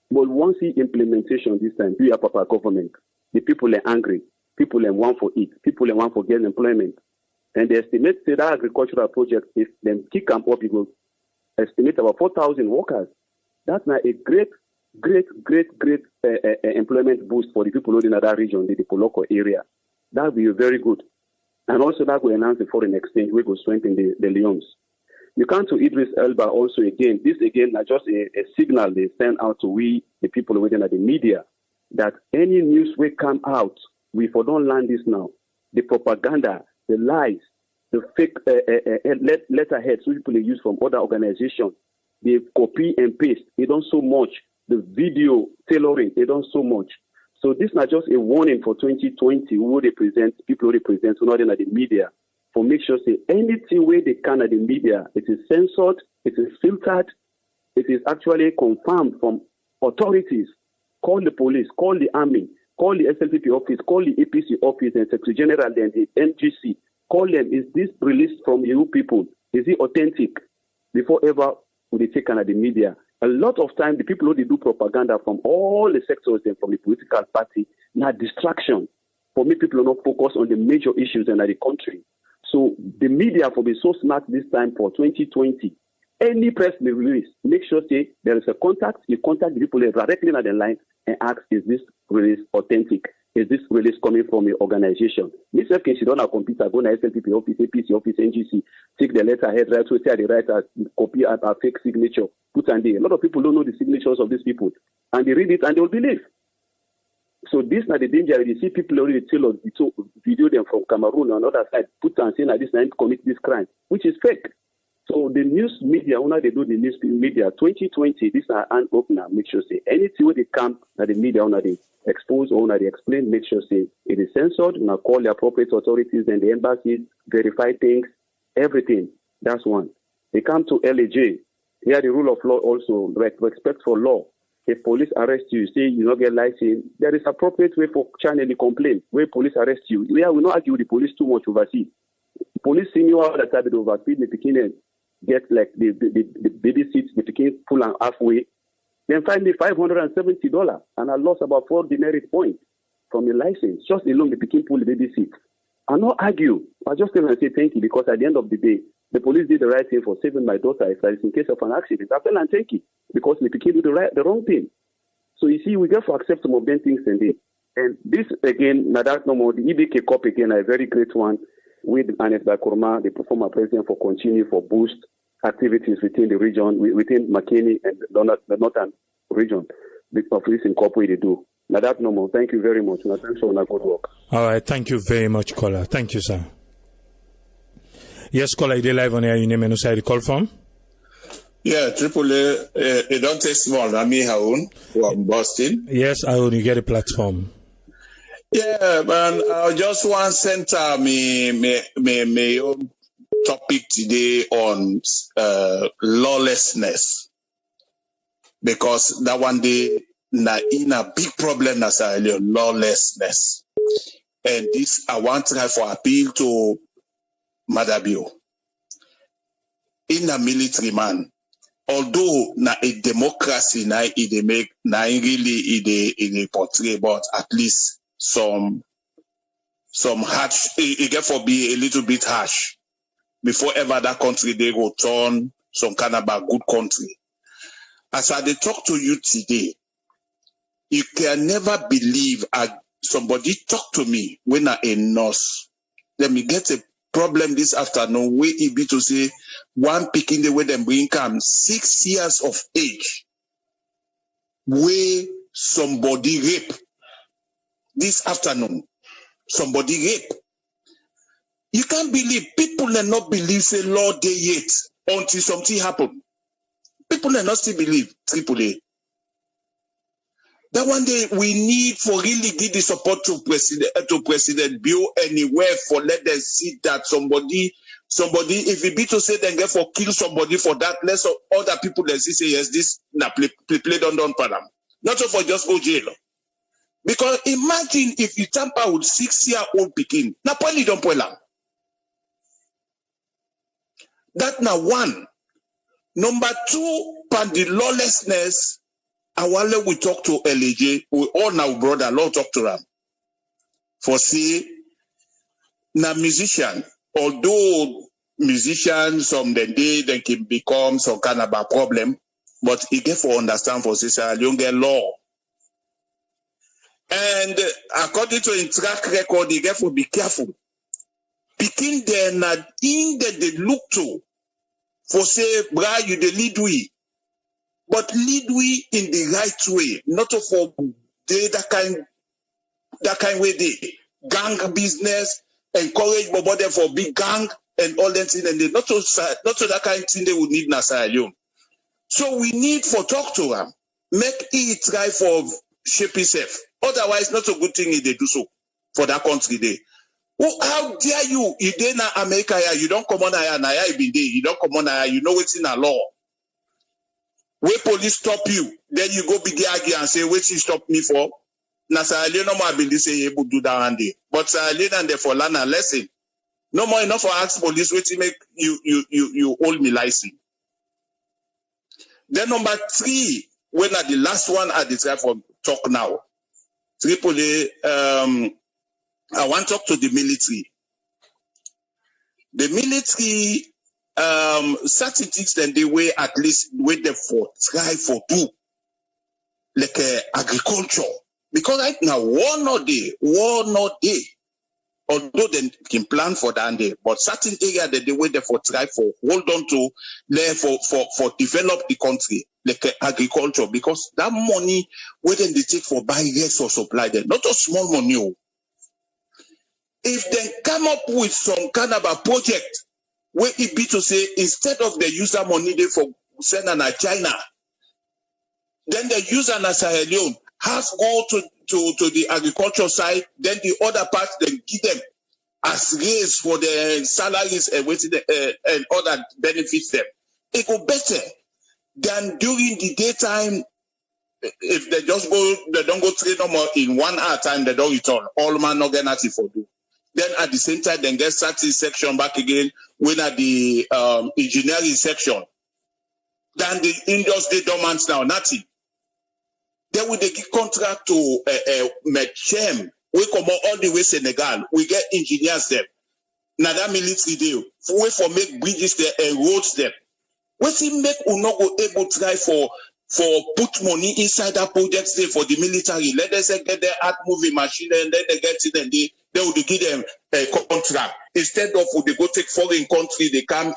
But once the implementation this time, we are proper government. The people are angry. People are want for it. People are want for getting employment. And they estimate say that agricultural project, if them kick them up, it will estimate about 4,000 workers. That's not a great employment boost for the people living in that region, the Poloko area. That will be very good. And also that will enhance the foreign exchange, we will strengthen the Leones. You come to Idris Elba also again. This again is just a signal they send out to we, the people within the media, that any news will come out, we for don't learn this now. The propaganda, the lies, the fake letterheads which people use from other organizations, they copy and paste. They don't so much. The video tailoring, they don't so much. So this is not just a warning for 2020 who they present, people who they present, who not in the media. For make sure say anything where they can at the media, it is censored, it is filtered, it is actually confirmed from authorities. Call the police, call the army, call the SLPP office, call the APC office and Secretary General and the NGC. Call them, is this released from you people? Is it authentic? Before ever would they take at the media. A lot of time, the people who they do propaganda from all the sectors and from the political party, now distraction. For me, people are not focused on the major issues in the country. So the media will be so smart this time for 2020. Any press release, make sure say there is a contact. You contact the people directly on the line and ask, is this release authentic? Is this release coming from your organization? Mr. Can sit on a computer, go to SLPP office, APC office, NGC, take the letterhead, right, so say the writer, copy a fake signature, put on there. A lot of people don't know the signatures of these people, and they read it and they will believe. So this is not the danger. You see people already tell us, video them from Cameroon on the other side, put on saying that this man commit this crime, which is fake. So the news media, when they do the news media, 2020, this is an opener. Make sure say anything where they come that the media, when they expose or when they explain, make sure say it is censored. When call the appropriate authorities and the embassies, verify things, everything. That's one. They come to LAJ. Here the rule of law also, respect for law. If police arrest you, say you don't get license, there is appropriate way for channeling the complaint. Where police arrest you, we not argue with the police too much overseas. Police see you all the time, they overspeed the beginning. Get like the baby seats, the picking full and halfway. Then find me $570 and I lost about 4 demerit points from the license. Just alone the picking pull the baby seat. I not argue. I just tell them and say thank you because at the end of the day, the police did the right thing for saving my daughter if in case of an accident. I tell and thank you because the picking do the wrong thing. So you see, we get to accept some of them things and this again, now that no more the EBK Cup again, a very great one. With Anet Bakurma, the former president, for continue for boost activities within the region, within McKinney and the northern region of this incorporated do. Now that no more. Thank you very much. Now thanks for good work. All right, thank you very much, caller. Thank you, sir. Yes, caller, you live on air. You name and who side call from? Yeah, AAA. It don't take small. I'm Haun from Boston. Yes, Haun, you get a platform. Yeah, man. I just want to center me own topic today on lawlessness because that one day in a big problem that's lawlessness, and this I want to try for appeal to Madabio. In a military man, although na a democracy na it make na really it portray, but at least some harsh, it get for be a little bit harsh before ever that country they go turn some kind of a good country. As I talk to you today, you can never believe somebody talk to me when I a nurse. Let me get a problem this afternoon where it be to say one picking the way them bring come 6 years of age where somebody rape. This afternoon, somebody rape. You can't believe, people are not believe, say, Lord, they yet, until something happen. People are not still believe, AAA. That one day we need for really give the support to President Bio anywhere for let them see that somebody, if it be to say then get for kill somebody for that, less of other people that see say, yes, this na play done for them. Not so for just go jail. Because imagine if you tamper with 6-year-old Pekin, na poli don't poila. That na one. Number two, pan the lawlessness, awale we talk to LAJ, we all now brother, Lord talk to them. For see, na musician, although musicians some the day they can become some kind of a problem, but it get for understand for say you get law. And according to a track record, they get to be careful. Picking them in that they look to for say, bra, you the lead we. But lead we in the right way, not for that kind way they gang business, encourage about them for big gang and all that thing, and they not to that kind of thing they would need Nasayum. So we need for talk to them, make it try for shape itself. Otherwise, not a good thing if they do so for that country day. Oh, how dare you? You dey na America, you don't come on here, na you been there. You don't come on here, you know it's in a law. Where police stop you, then you go begin argue and say, "Wait, you stop me for?" Na Leone no more been say able to do that one day, but Leone and they for learn a lesson. No more enough for ask police. Wait, make you hold me license. Then number 3, when at the last one I decide for talk now. Tripoli, I want to talk to the military. The military, certain things then they way at least wait them for try for do like agriculture. Because right now, war not day. Although they can plan for that day, but certain area that they wait there for try for hold on to there for develop the country, like agriculture, because that money where then they take for buy gas or supply them, not a small money. If they come up with some kind of a project where it be to say instead of the user money they for send on China, then the user on Sierra Leone has go to the agriculture side, then the other part then give them as raise for the salaries and and other benefits them. It go better than during the daytime. If they just go, they don't go trade no more in 1 hour time, they don't return. All man not get nothing for do. Then at the same time, then get certain section back again when at the engineering section. Then the industry dormant now, nothing. Then we they give contract to Medchem. We come all the way Senegal. We get engineers there. Now that military deal. We for make bridges there and roads there. We see make we not go able to try for put money inside that project there for the military. Let them say get their art moving machine and then they get it and they will give them a contract. Instead of they go take foreign country, they can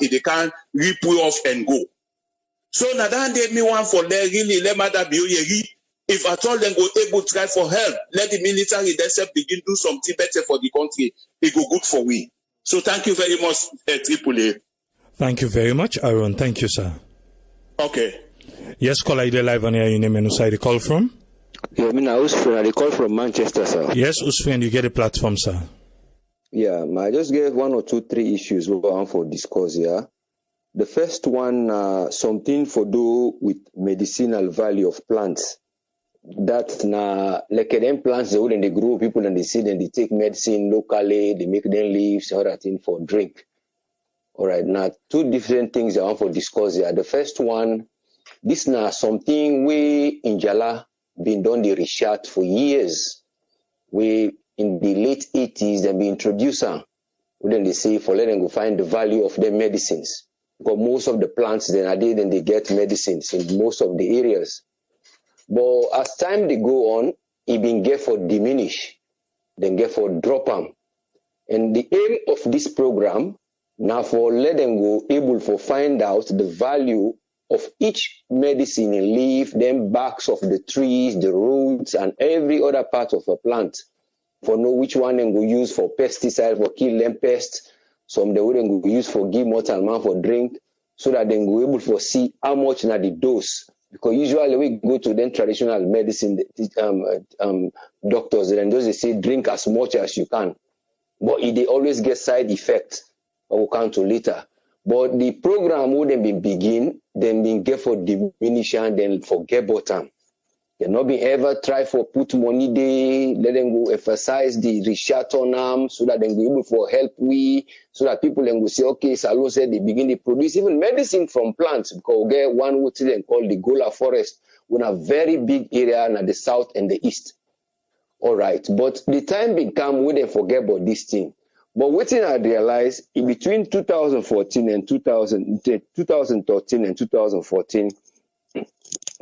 rip off and go. So now that they me one for there really let matter be if at all then go able to try for help, let the military themselves begin do something better for the country. It go good for we. So thank you very much, Tripoli. Thank you very much, Aaron. Thank you, sir. Okay. Yes, caller, you live on here. You name and who side you call from? Yeah, I mean, I call from Manchester, sir. Yes, Usfriend, you get a platform, sir. Yeah, I just gave 1 or 2, 3 issues we want for discourse here. The first one, something for do with medicinal value of plants. That like them plants they wouldn't they grow people and they see them they take medicine locally, they make them leaves, other thing for drink. All right, now 2 different things I want for discuss here. The first one, this now something we in Jala been done the research for years. We in the late 80s they be introduced wouldn't they say for letting go find the value of their medicines. Because most of the plants then they get medicines in most of the areas. But as time they go on, it been get for diminish, then get for drop them. And the aim of this program now for let them go able for find out the value of each medicine and leaf, them barks of the trees, the roots, and every other part of a plant. For know which one them go use for pesticide for kill them pests. Some they wouldn't go use for give mortal man for drink, so that they go able for see how much na the dose. Because usually we go to them traditional medicine doctors and those they say drink as much as you can, but they always get side effects. I will come to later. But the program wouldn't be begin, then be get for diminution, then forget bottom. They not be ever try for put money there, let them go emphasize the research on them so that they go able for help we, so that people then go say, okay, Salo said they begin to produce even medicine from plants, because we get one what they call the Gola forest, with a very big area in the south and the east. All right, but the time become we didn't forget about this thing. But what I realized in between 2013 and 2014,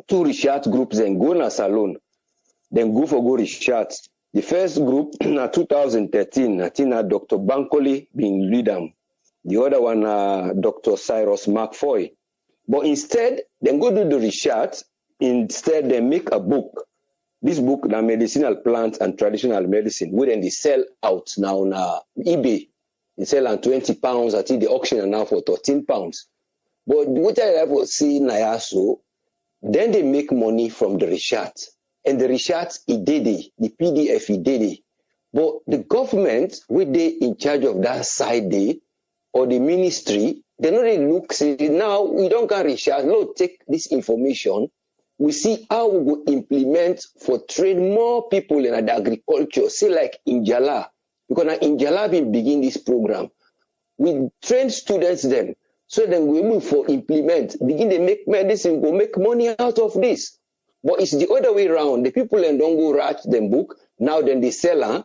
2 research groups then go na salon, then go for go research. The first group na 2013, I think Dr. Bankole been lead them. The other one Dr. Cyrus McFoy. But instead, then go do the research. Instead, they make a book. This book, the medicinal plants and traditional medicine, where then they sell out now on eBay. They sell on £20. I think the auction are now for £13. But what I ever see now so. Then they make money from the research. And the research, it did it. The PDF, it did it. But the government, with they in charge of that side day, or the ministry, they don't really look, say, now we don't get research. Lord, take this information. We see how we will implement for train more people in the agriculture. Say like in Jala. Because in Jala, we begin this program. We train students them. So then we move for implement, begin to make medicine, go make money out of this. But it's the other way around. The people then don't go write them book, now then they sell her.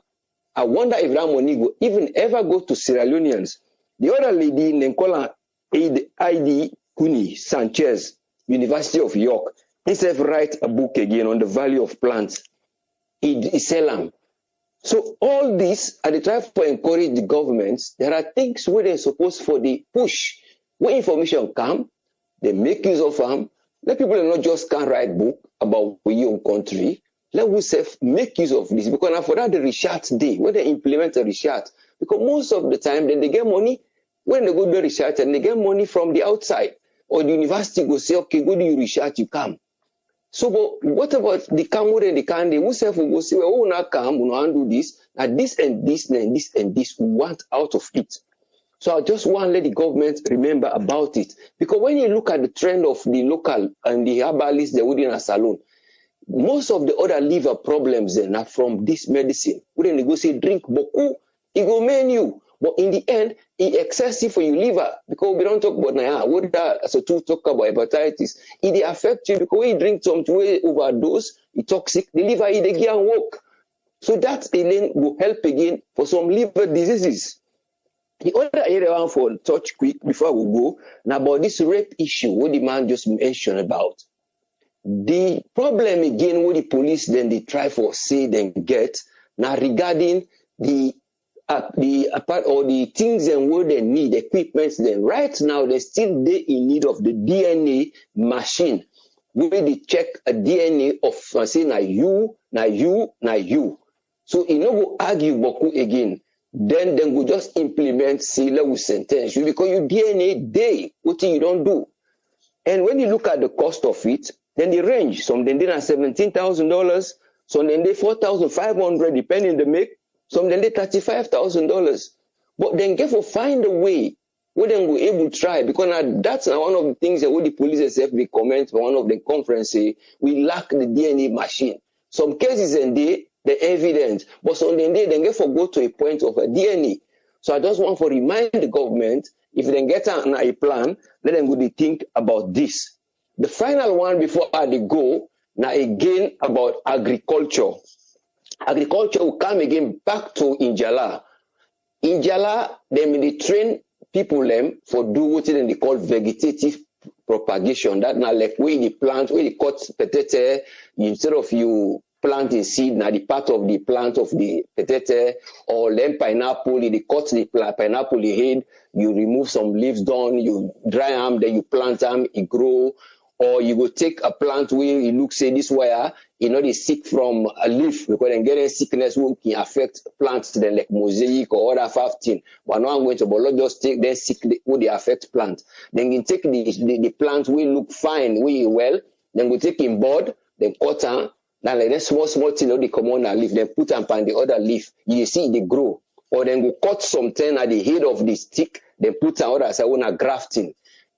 I wonder if that money go even ever go to Sierra Leoneans. The other lady, they call her ID Kuni Sanchez, University of York. He said write a book again on the value of plants. He sell them. So all this, at the time to encourage the governments, there are things where they're supposed for the push. When information come, they make use of them. Let people not just can write book about your own country. Let us make use of this, because now for that the research day, when they implement a research, because most of the time then they get money when they go do research and they get money from the outside, or the university go say, okay, go do your research, you come. So, but what about the Cameroon and the Candy? Who say will go say, well, oh, now come, we want to do this, and this and this and this and this, we want out of it. So I just want to let the government remember about it, because when you look at the trend of the local and the herbalists, they within a salon. Most of the other liver problems then are from this medicine. When they go say drink beaucoup, it go menu. But in the end, it's excessive for your liver, because we don't talk about now. What that so to talk about hepatitis, it affects you because when you drink something way overdose, it's toxic. The liver it again work. So that alone will help again for some liver diseases. The other area I want for touch quick before we go now about this rape issue. What the man just mentioned about. The problem again with the police then they try for say then get now regarding the part or the things and what they need, equipments then right now they still in need of the DNA machine where they check a DNA of say na you. So you know go argue boku again. Then go just implement seal with sentence you because your DNA day what you don't do. And when you look at the cost of it, then the range, some then did $17,000, some then they $4,500 depending on the make, some then they $35,000. But then get for find a way where then we able to try, because that's one of the things that what the police have we comment for one of the conferences, we lack the DNA machine. Some cases and the evidence, but some then they get for go to a point of a DNA. So I just want to remind the government, if they get a plan, let them go think about this. The final one before I go, now again about agriculture. Agriculture will come again back to Injala. Injala, they train people them for do what they call vegetative propagation. That now like where the plant, where they cut potato, instead of you planting seed, now the part of the plant of the potato, or then pineapple, they cut the pineapple head, you remove some leaves down, you dry them, then you plant them, it grow. Or you go take a plant where it looks say this wire, you know, they sick from a leaf because then getting sickness will can affect plants then like mosaic or other 15. But now I'm going to but just take then sick will they affect plant. Then you take the plant will look fine, will well, then we take in board, then cut them, then like small thing they come on a leaf, then put them on the other leaf. You see they grow. Or then go cut something at the head of the stick, then put them other side on a grafting.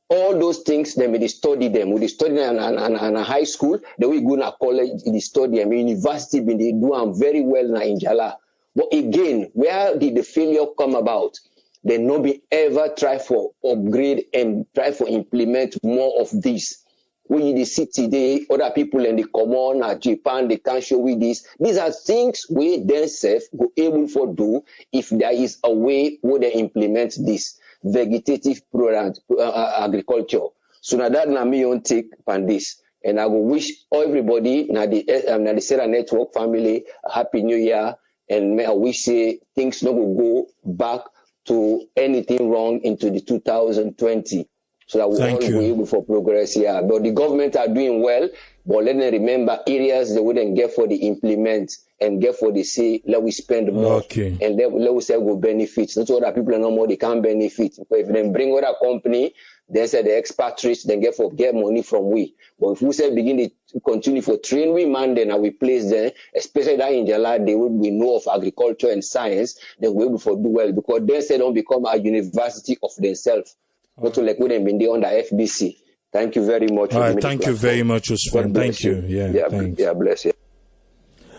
All those things, then we study them. We study them in a high school, then we go to college, they study them. University, they do them very well in Injala. But again, where did the failure come about? They no be ever try for upgrade and try for implement more of this. We in the city, they other people in the common, Japan, they can't show with this. These are things we themselves go able for do if there is a way where they implement this vegetative product agriculture. So now that na me on take on this, and I will wish everybody na the Sarah Network family a happy New Year, and may I wish say things not will go back to anything wrong into the 2020. So that we all be able for progress here. But the government are doing well, but let them remember areas they wouldn't get for the implement and get for the say, let we spend more and let we say go benefits. Not all that people are no more, they can't benefit. But if they bring other company, they say the expatriates, then get money from we. But if we say begin to continue for train we man, then we place them, especially that in Jala, they will be know of agriculture and science, then we will for do well because they say don't become a university of themselves. Not to like wouldn't been there on the FBC. Thank you very much. All right, thank you very much, Usman. Thank you. Yeah, bless you.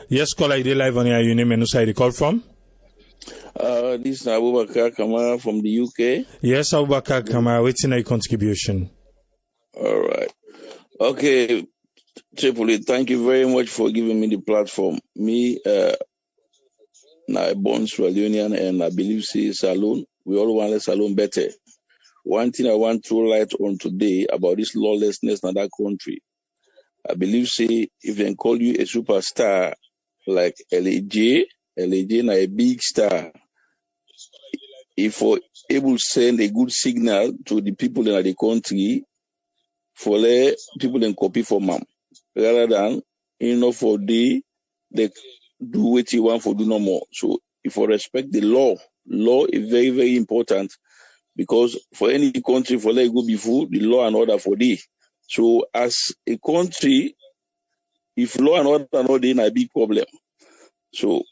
Yes, caller, ID live on here. Your name and who side you call from? This is Abubakar Kamara from the UK. Yes, Abubakar Kamara, what's your contribution? All right. Okay, Tripoli, thank you very much for giving me the platform. Me, I born Sierra Leonean, and I believe see Salone. We all want a Salone better. One thing I want to throw light on today about this lawlessness in that country. I believe say if they call you a superstar like LAJ na a big star. If we're able to send a good signal to the people in the country, for let people then copy from them, rather than for they do what you want for do no more. So if we respect the law is very, very important, because for any country for let go before the law and order for they. So as a country, if law and order are not in a big problem. So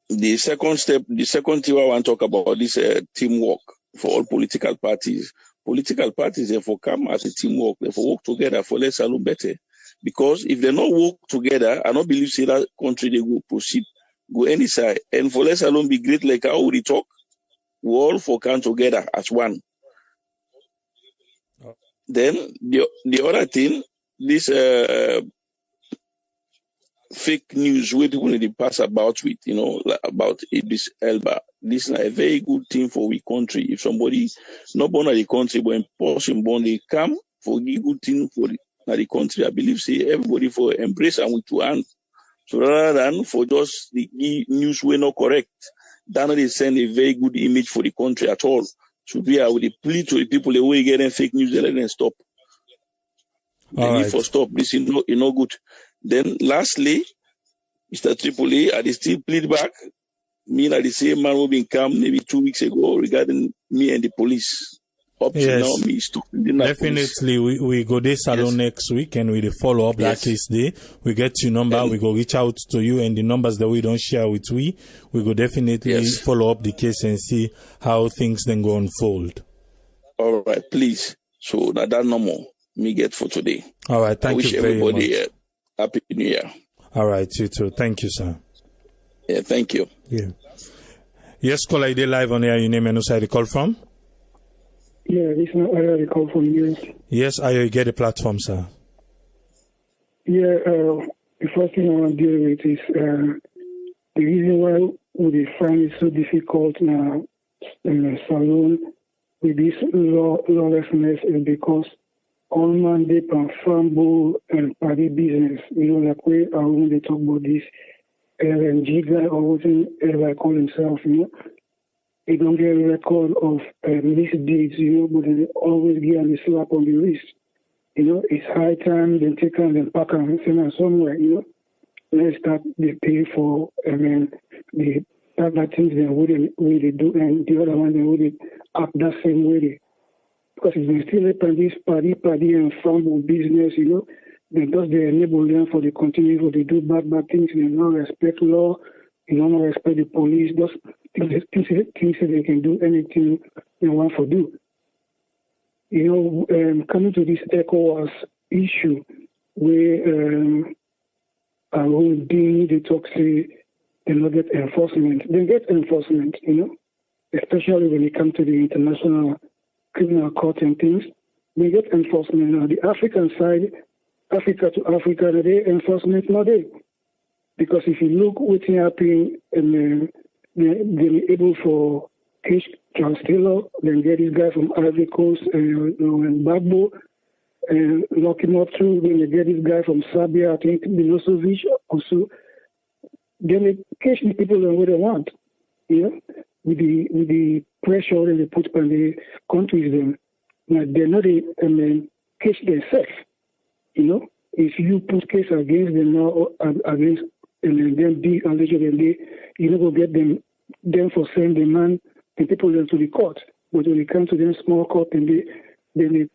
the second thing I want to talk about this teamwork for all political parties. Political parties, therefore, come as a teamwork, therefore work together for let's alone better. Because if they not work together, I don't believe say that country they go proceed, go any side. And for let's alone be great, like how we talk, we all for come together as one. Then the other thing, this fake news where people in the past about with, like about Idris Elba. This is a very good thing for we country. If somebody not born at the country, but in person born, they come for a good thing for the country. I believe say everybody for embrace and with two hands. So rather than for just the news were not correct, then they send a very good image for the country at all. So we are with the plea to the people the way getting fake news, they let them stop. They need for stop. This is not good. Then lastly, Mr. Tripoli, I still plead back. Me and the same man who been come maybe 2 weeks ago regarding me and the police. Up to now, me definitely, we go this salon next week and we follow up that case day. We get your number, we go reach out to you, and the numbers that we don't share with we go definitely follow up the case and see how things then go unfold. All right, please. So that no more. Me get for today. All right, thank you very much. I wish everybody Happy New Year. All right, you too. Thank you, sir. Yeah, thank you. Yeah. Yes, caller, ID live on air. Your name and who side you call from? Yeah, this is Ayo. I call from US. Yes, Ayo, you get the platform, sir. Yeah, the first thing I want to deal with is the reason why we find it so difficult now in the salon with this lawlessness is because all man they can fumble and party business. Like we are when they talk about this LNG guy or whatever I call himself, They don't get a record of misdeeds, but they always get a slap on the wrist. It's high time they take them and pack them and somewhere, Let's start they pay for the other things they wouldn't really do, and the other one they wouldn't act that same way. Because if they still up on this party and fumble business, they enable them for the continue for they do bad things, they don't respect law, they don't respect the police, those things they can do anything they want to do. Coming to this ECOWAS issue where when they talk say they not get enforcement. They get enforcement, especially when it comes to the international criminal court and things. They get enforcement. Now the African side, Africa to Africa, they enforcement not there. Because if you look what's happening, and they're able for Cage Transtiller, then get this guy from Ivory Coast and Bagbo, and lock him up too. Then they get this guy from Serbia, I think Milosevic also. Then they catch the people and what they want, with the pressure that they put on the countries. Then now they're not catch themselves, If you put case against them now against and then be alleged, and you never get them for send the man and people them to the court. But when it comes to them small court, and they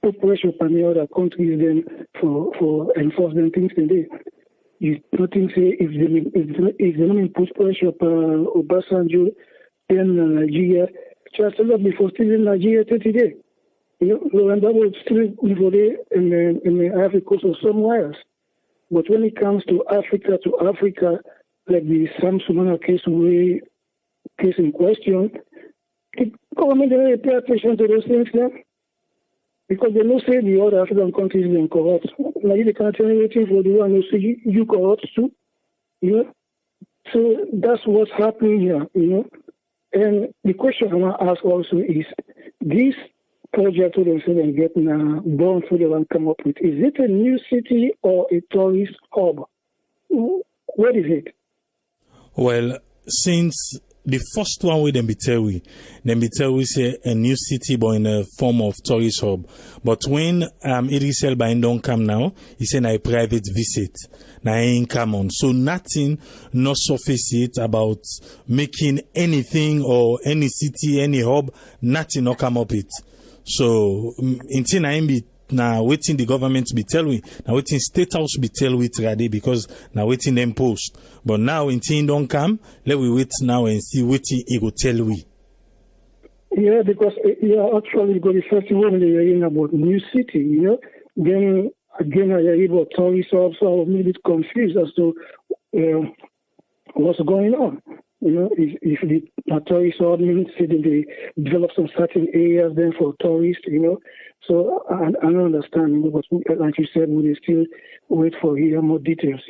put pressure on the other countries then for enforcement things, and you nothing say if they don't put pressure on Obasanjo, then Nigeria, Chancellor before still in Nigeria 30 days. And that will still before they in the Ivory Coast or somewhere else. But when it comes to Africa, like the Sumana case in question, the government didn't pay attention to those things there because they don't say the other African countries are corrupt. Now you can't tell anything for the one who say you corrupt too, So that's what's happening here, And the question I want to ask also is, this project they say they get now born for the one come up with, is it a new city or a tourist hub? What is it? Well, since the first one with them be tell we say a new city but in a form of tourist hub. But when Idris Elba don't come now, he say a private visit. Now ain't come on. So nothing no surface it about making anything or any city, any hub, nothing no come up it. So until I be now waiting the government to be tell we, now waiting State House be tell we ready because now waiting them post. But now until don't come, let we wait now and see waiting he go tell we. Yeah, because actually got the first one they hearing about new city, Then again I hear about tourists also. I'm a little bit confused as to what's going on. If the tourist ordinance say that they develop some certain areas then for tourists, So I don't understand, but like you said, we still wait for hear more details,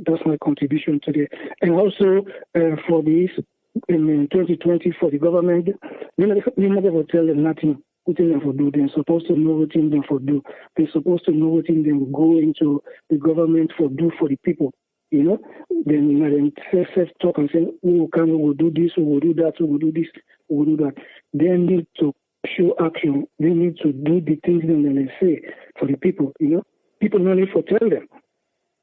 That's my contribution today. And also for this in 2020 for the government, we never will tell them nothing. What they for do? They're supposed to know what they for do. They're supposed to know what they go into the government for do for the people. Then self talk and say, we will do this, we will do that, we will do this, we will do that. They need to show action. They need to do the things that they say for the people, People don't need to tell them.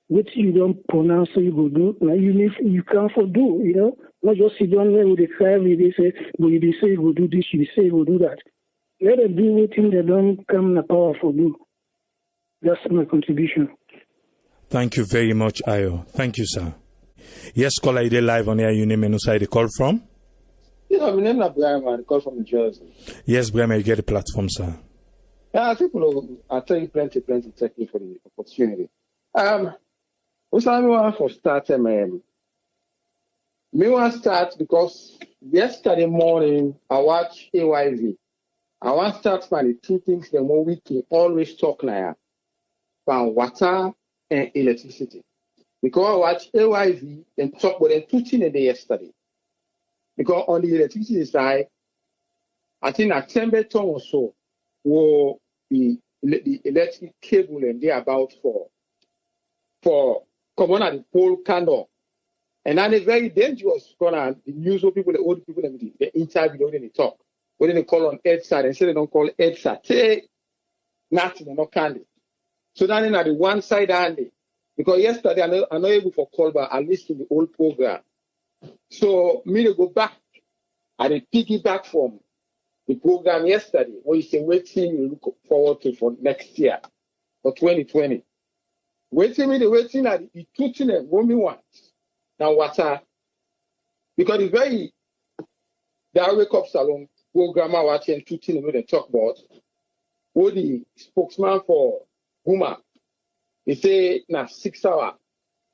What you don't pronounce, so you will do. Like you can't for do, Not just sit down there with the crowd, they say, but you say you will do this, you say you will do that. Let them do what they don't come in power for do. That's my contribution. Thank you very much, Ayo. Thank you, sir. Yes, caller, you live on air. You name and who the call from? My name is Brian. I call from New Jersey. Yes, Brian, you get the platform, sir. I think I'll tell you plenty. Thank you for the opportunity. What's I want for start? Me want to start because yesterday morning I watched AYV. I want to start by the two things that we can always talk now about water and electricity. Because I watched AYV and talk about them two things yesterday. Because on the electricity side, I think at 10 ton or so will be the electric cable and they about for common at the pole candle. And then it's very dangerous because the news of people, the old people, they interview, they talk. When they call on EDSA, they say they don't call EDSA. Say nothing, they're not candy. So then in the one side handy. Because yesterday I'm not able for call, but I listened to the old program. So me to go back, I did piggyback from the program yesterday, where you say waiting you look forward to for next year, for 2020. Waiting at the two things what me want. Now water. Because it's very the wake up salon program I watching two things they talk about. What the spokesman for Guma, he say na 6 hours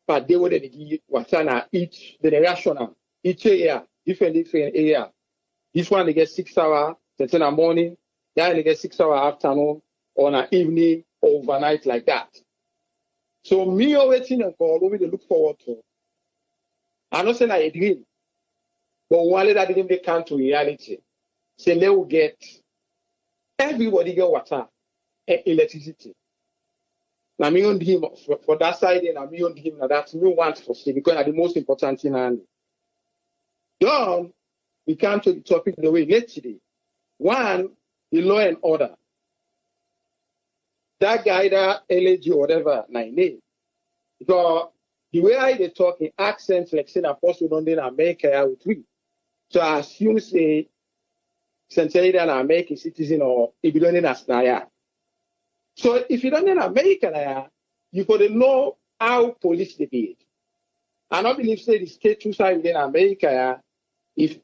per day where they give water na each generation each area, different area. This one they get 6 hours, 10 in the morning, then they get 6 hours afternoon, or an evening, or overnight like that. So me waiting and call what we look forward to. I'm not saying I dream, but one that dream they come to reality. Say they will get everybody get water and electricity. Now me on him for that side and me on him now that's me want for say because that's the most important thing. And then we come to the topic the way yesterday. One, the law and order. That guy that Alhaji or whatever name. Because the way I they talk in accents like say Apostle London America with we. So I assume say essentially an American citizen or if you don't know Naya. So if you don't know America, you got to know how police they behave. I don't believe say the state two side within America, if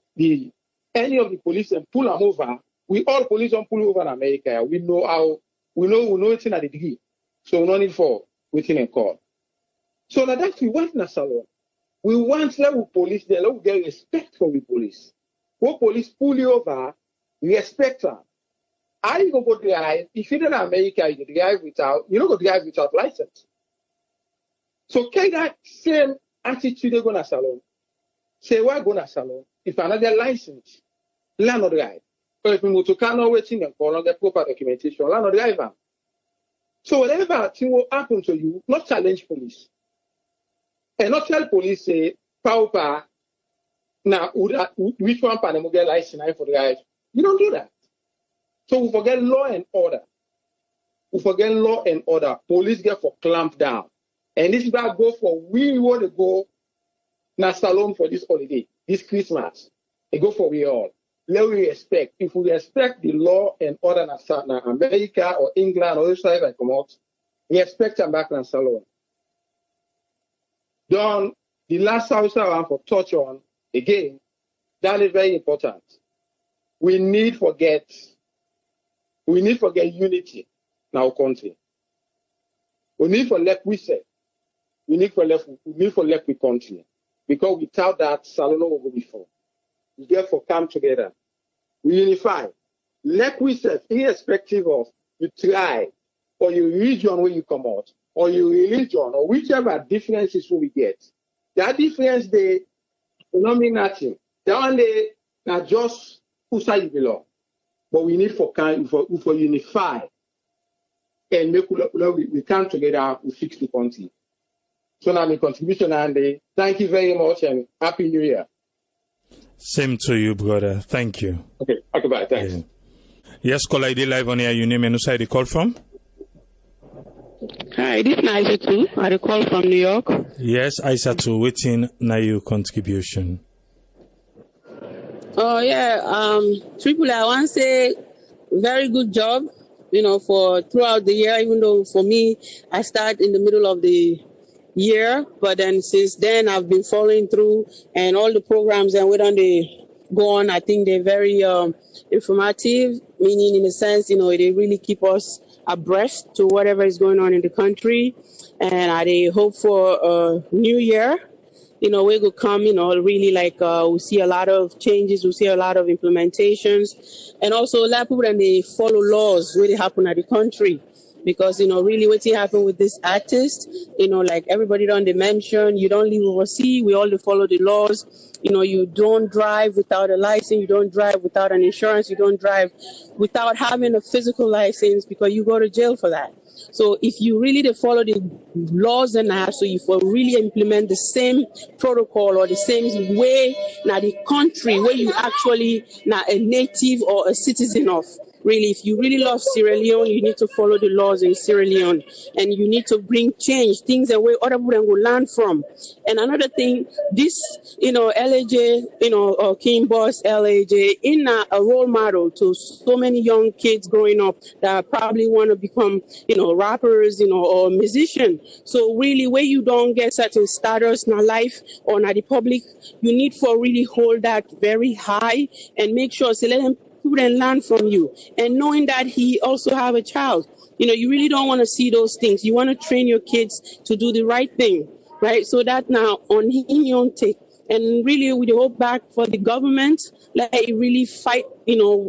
any of the police and pull them over, we all police don't pull over in America. We know how we know it's in a degree. So we don't need for waiting in court. So that's we want in a salon. We want level police, they let get respect from the police. When police pull you over, respect them. How you go drive? If you're in America, you drive without, you don't go drive without license. So can that same attitude they go to salon? Say why go to salon? If another license, learn to drive. But if you to cannot waiting and for the proper documentation, learn to drive. So whatever thing will happen to you, not challenge police. And not tell police say, Paupa, now which one pan get license for drive. You don't do that. So we forget law and order. We forget law and order. Police get for clamp down. And this is that go for we want to go na salon for this holiday, this Christmas. They go for we all. Let we respect. If we respect the law and order na America or England or outside like come out, we respect them back na salon. Then the last house I want to touch on again, that is very important. We need forget unity in our country. We need for let we say. We need for let we continue. Because without that, Salon will go before. We therefore come together. We unify. Let we say, irrespective of you tribe or your region where you come out, or your religion, or whichever differences we get. That difference they don't mean nothing. That one they not just who side you belong. But we need for unify and make we come together, we fix the country. So now my contribution, and thank you very much and Happy New Year. Same to you, brother. Thank you. Okay, bye. Thanks. Yeah. Yes, call ID live on here. Your name and who side you call from? Hi, this is Aisha I call from New York. Yes, Aisha, waiting na your contribution. Oh yeah, Triple I want to say very good job, for throughout the year, even though for me I start in the middle of the year, but then since then I've been following through and all the programs and when they go on, I think they're very informative, meaning in the sense, they really keep us abreast to whatever is going on in the country. And I hope for a new year, we will come, really like we see a lot of changes, we see a lot of implementations, and also a lot of people and they follow laws really happen at the country. Because, really what's happened with this artist, like everybody don't mention, you don't live overseas, we all follow the laws. You don't drive without a license, you don't drive without an insurance, you don't drive without having a physical license because you go to jail for that. So if you really follow the laws and that, so if you really implement the same protocol or the same way, now the country where you actually now a native or a citizen of, really, if you really love Sierra Leone, you need to follow the laws in Sierra Leone, and you need to bring change, things that way other people will learn from. And another thing, this, LAJ, or King Boss LAJ, in a role model to so many young kids growing up that probably want to become, rappers, or musicians. So really, where you don't get certain status in life or in the public, you need to really hold that very high and make sure, so let them and learn from you, and knowing that he also have a child, you really don't want to see those things. You want to train your kids to do the right thing, right? So that now on him own take, and really we hope back for the government, like really fight,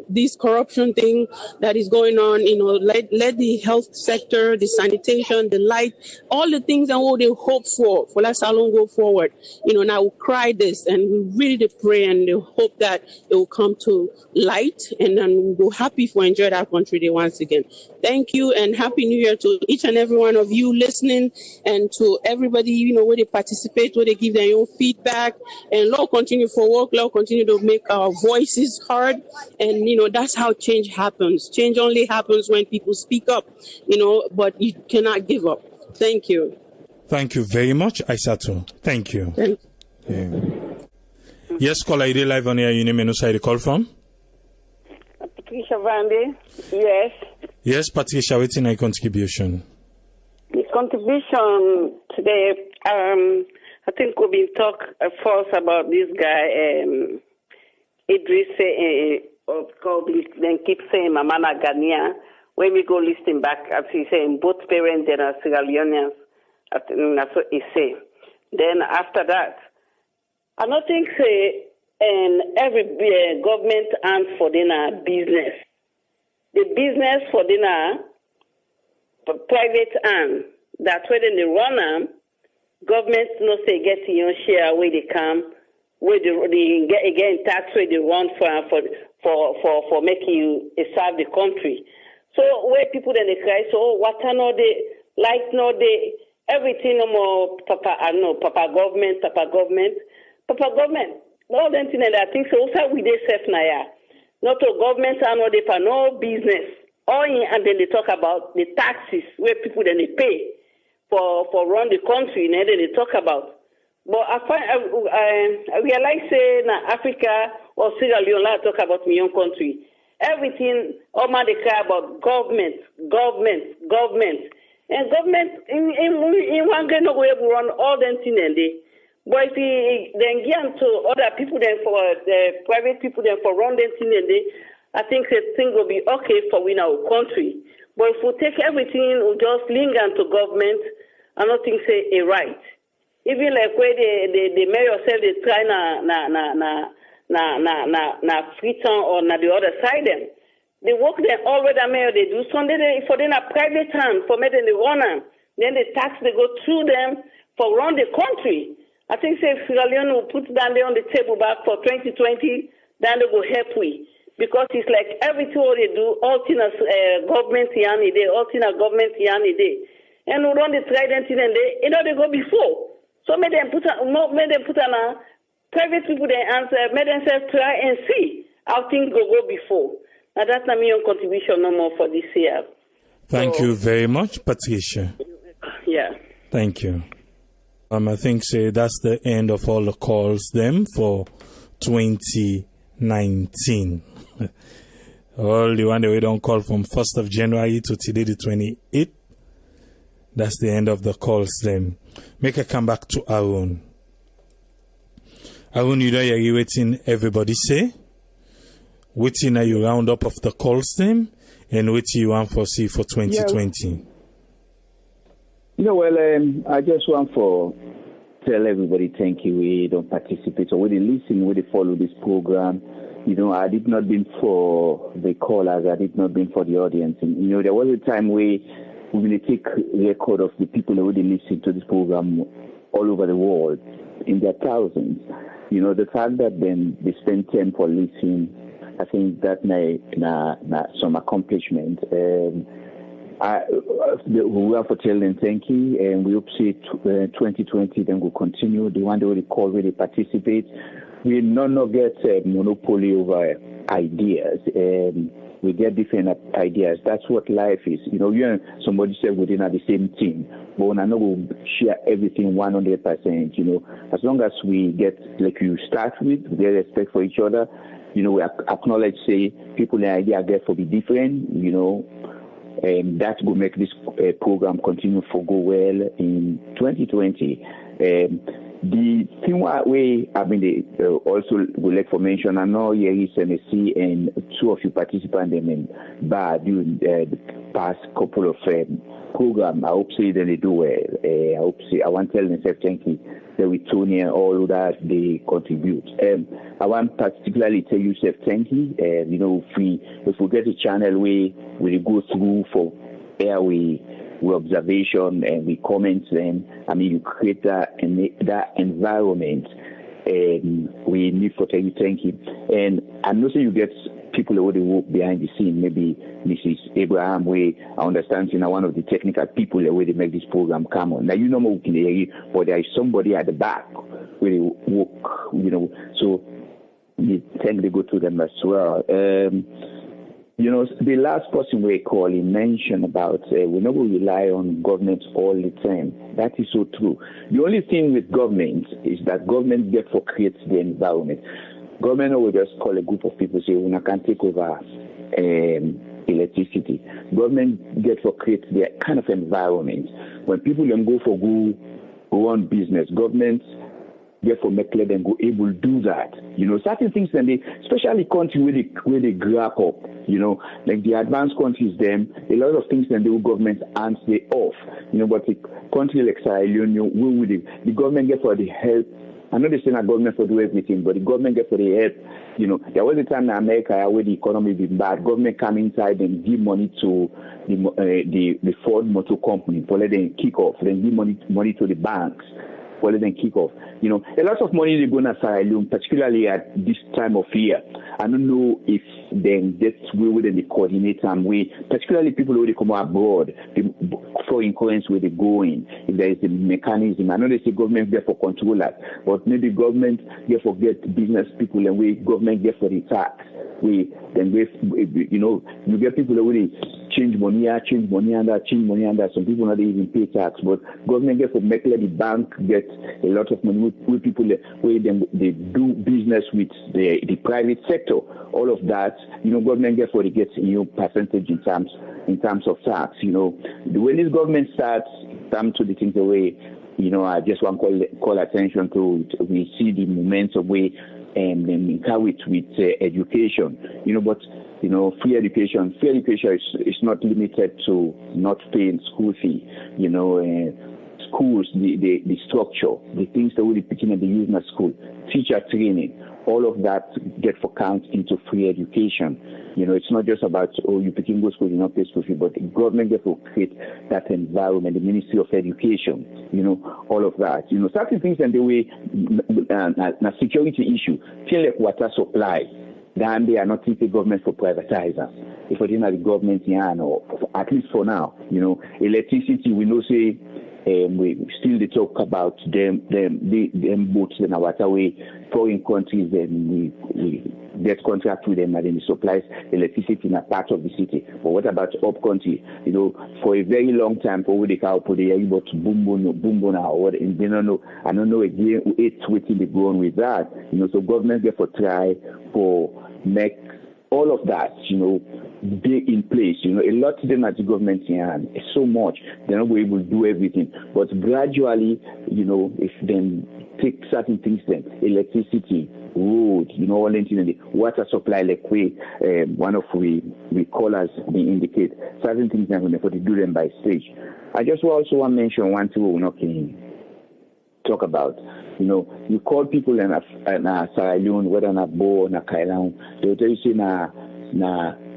this corruption thing that is going on, let the health sector, the sanitation, the light, all the things and what they hope for let Salon go forward. Now we cry this and we really pray and hope that it will come to light, and then we'll go happy for enjoy that country day once again. Thank you and Happy New Year to each and every one of you listening, and to everybody, where they participate, where they give their own feedback. And Lord continue for work, Lord continue to make our voices heard. And, that's how change happens. Change only happens when people speak up, but you cannot give up. Thank you. Thank you very much, Aisato. Thank you. Yes, call ID live on here. Your name and who you call from? Patricia Vande, yes. Yes, Patricia, what's in your contribution? The contribution today, I think we've been talk first about this guy, Idris, then keep saying Mamana Ghanaian. When we go listen back, as he saying, both parents and Sierra Leoneans, that's what he say. Then after that, I don't think say and every government and for dinner business. The business for dinner private and that's where they run them. Government no say get your share where they come, where they get again tax where they run for making you serve the country. So where people then they cry, so what are no they like no they everything no more papa I know papa government. All them thing and I think so also we they safe na ya. Not to government and no they for no business. All in and then they talk about the taxes where people then they pay for run the country and then they talk about. But I realize say na Africa or Sierra Leone talk about my own country. Everything all man they care about government. And government in one game no way run all them thing and they. But if he then give to other people then for the private people then for run them thing and they, I think the thing will be okay for we our country. But if we take everything, we just link to government, I don't think say a right. Even like where the mayor yourself they try na Freetown or na the other side them. They work there already mayor they do Sunday for them a private hand for me then they run them. Then the tax they go through them for run the country. I think say Sierra Leone will put down there on the table back for 2020, then they go help we. Because it's like everything what they do, all things government yani day, all things government yani day. And we run the trident in and they go before. So make them put on private people they answer, make them say try and see how things go before. Now that's not my own contribution no more for this year. Thank you very much, Patricia. Yeah. Thank you. I think that's the end of all the calls them for 2019. All the one that we don't call from 1st of January to today the 28th. That's the end of the calls them. Make a comeback to Aaron. Aaron, you don't hear waiting everybody say. Waiting are you round up of the calls them and what you want for see for 2020. I just want for tell everybody thank you. We don't participate or we listen, we follow this program. I did not been for the callers, I did not been for the audience. And, there was a time where we will take record of the people who listen to this program all over the world in their thousands. The fact that then they spend time for listening, I think that some accomplishment. We have to tell them thank you, and we hope say 2020 then will continue. The one that will call, really participate. We not get monopoly over ideas. We get different ideas. That's what life is. You and somebody said we didn't have the same team, but when I know we'll share everything 100%. As long as we get like you start with, we get respect for each other. We acknowledge say people the idea get for be different. And that will make this program continue to go well in 2020. The thing we have been also would like for mention, I know here is MSC and two of you participants in during the past couple of programs. I hope say that they do well. I want to tell them thank you that we tune in all that they contribute. I want particularly tell you thank you. If we get a channel we go through for we observation and we comment them. You create that environment. We need for tell you thank you. And I'm not saying you get people who work behind the scene. Maybe Mrs. Abraham, I understand one of the technical people where they make this program come on. Now more but there is somebody at the back where they work. So we thank they go to them as well. The last person we call, he mentioned about we never rely on government all the time. That is so true. The only thing with government is that government therefore creates the environment. Government will just call a group of people say, we can take over electricity. Government therefore creates the kind of environment. When people then go on business, government therefore make them go able to do that. Certain things then especially countries where they grow up, like the advanced countries them, a lot of things then the government hands they off. But the country like Sierra Leone, the government therefore they help I know they say that government for do everything, but the government get for the help. There was a time in America where the economy been bad. Government come inside and give money to the Ford Motor Company for let them kick off. Then give money to the banks for let them kick off. A lot of money they go to Sierra Leone, particularly at this time of year. I don't know if then that's where they coordinate some way, particularly people who they come abroad, the foreign currency where they going. If there is a mechanism, I know they say government there for control that, but maybe government there for get business people and we government there for the tax. You get people who they change money under. Some people not even pay tax, but government get for make let the bank get a lot of money with people where they do business with the private sector. All of that, government get for it gets percentage in terms of tax. When this government starts come to the things the way, I just want to call attention to it. We see the moments of way and then how it with education. But free education is not limited to not paying school fee. Schools, the structure, the things that we're picking at the use in school, teacher training, all of that get for count into free education. It's not just about, you picking good school, you not pay school fee, but the government get to create that environment, the Ministry of Education, all of that. Certain things and the way, security issue, feel like water supply. Then they are not taking government for privatizer. If we didn't have the government here, at least for now, electricity, we know say, we still they talk about them boats in our waterway, foreign countries, and we get contract with them and then it supplies electricity in a part of the city. But what about up country? For a very long time, for they can put the able to boom or they don't know. I don't know again it's waiting to go on with that. So government therefore try for make all of that, be in place. A lot of them at the government hand. It's so much. They're not able to do everything. But gradually, if them take certain things then, electricity, road, all the water supply, like one of we callers they indicate, certain things they're going to do them by stage. I just also want to mention one thing we're not going talk about. You call people in Sierra Leone, whether in a Bo or in a Kailan, they'll tell you say na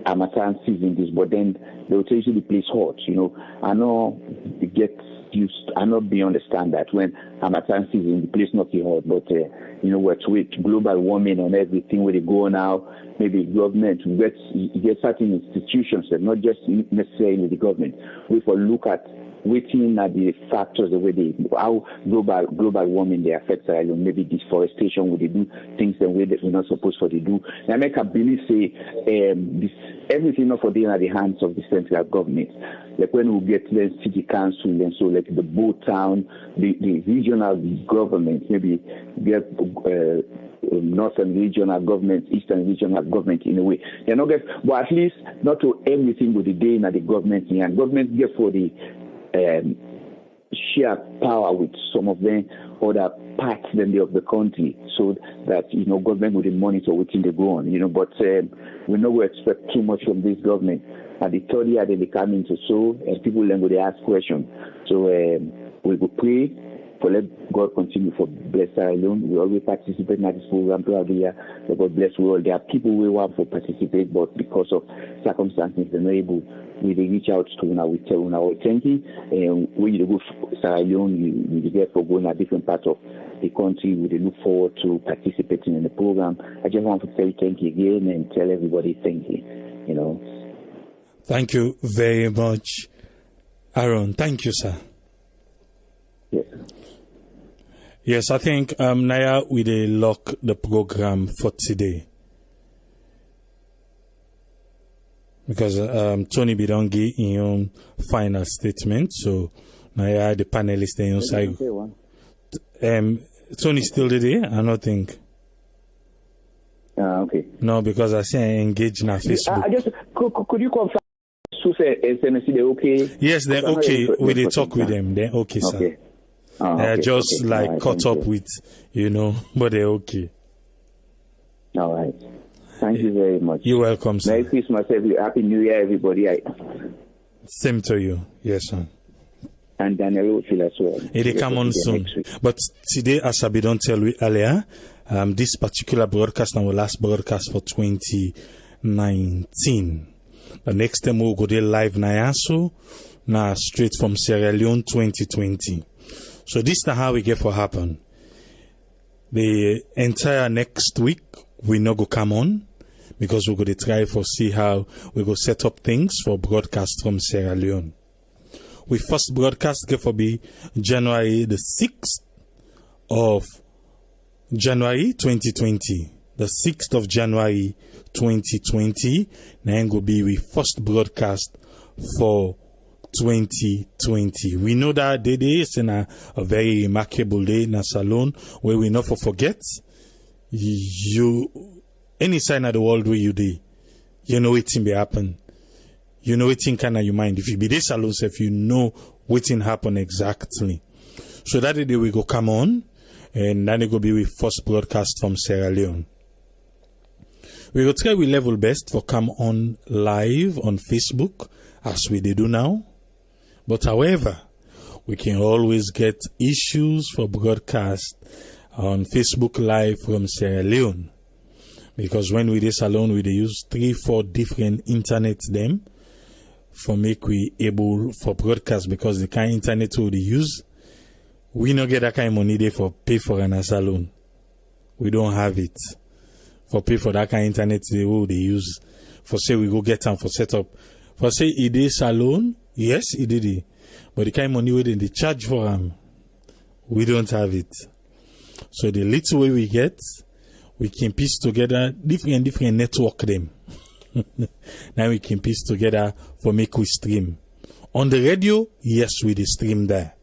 Harmattan season this, but then they'll tell you the place hot. I know it gets used. I not beyond understand that when Harmattan season the place not hot, but what's with global warming and everything where they go now, maybe government get certain institutions and not just necessarily the government. We for look at waiting at the factors the way how global warming they affect maybe deforestation, would they do things the way that we're not supposed to do. And I make a believe say this everything not for them at the hands of the central government. Like when we get the city council and so like the boat town, the regional government, maybe get northern regional government, eastern regional government in a way. They not get, but at least not to everything with the day in the government and government get for the share power with some of them other parts than of the country, so that government would monitor within the go on. But we know we expect too much from this government. At the third year they come into and people then go they ask questions. So we will pray for let God continue for bless Sierra Leone. We always participate in this program throughout the year. So God bless we all. There are people who want to participate, but because of circumstances they're not able. We reach out to we tell our thank you. And when you go Sierra Leone, you get for going at different parts of the country. We look forward to participating in the program. I just want to say thank you again and tell everybody thank you. Thank you very much, Aaron. Thank you, sir. Yes. Yes, I think Naya we lock the program for today. Because Tony Bidongi in your final statement, so now the panelists in your side. Tony still there? I don't think. Okay. No, because I see I engage na Facebook. I just could you confirm? So say SMC they okay? Yes, they're okay. We they talk with them. They're okay, sir. Okay. Okay. Just okay. like right, caught up with, but they're okay. All right. Thank you very much. You're welcome, sir. Merry Christmas, Happy New Year, everybody. Same to you. Yes, sir. and Daniel Ophil as well. It'll come on soon. But today, as I don't tell you earlier, this particular broadcast, our last broadcast for 2019. The next time we'll go there live now, straight from Sierra Leone 2020. So this is how we get for happen. The entire next week, we not go come on, because we're going to try for see how we go set up things for broadcast from Sierra Leone. We first broadcast get for be January the 6th of January 2020. The 6th of January 2020. Then will be we first broadcast for 2020. We know that day is a very remarkable day in a salon where we never forget. You any sign of the world where you do, you know it be happen. You know it in kind of your mind. If you be this alone, if you know what happen exactly. So that day we go come on, and then it go be with first broadcast from Sierra Leone. We will try we level best for come on live on Facebook as we do now. But however, we can always get issues for broadcast on Facebook Live from Sierra Leone. Because when we this alone, we use 3-4 different internet them for make we able for broadcast, because the kind of internet we use, we not get that kind of money there for pay for an salon. We don't have it for pay for that kind of internet they use for say we go get them for set up. For say it is salon, yes, it did it. But the kind of money we they charge for them, we don't have it. So the little way we get, we can piece together different network them. Now we can piece together for make we stream. On the radio, yes, we the stream there.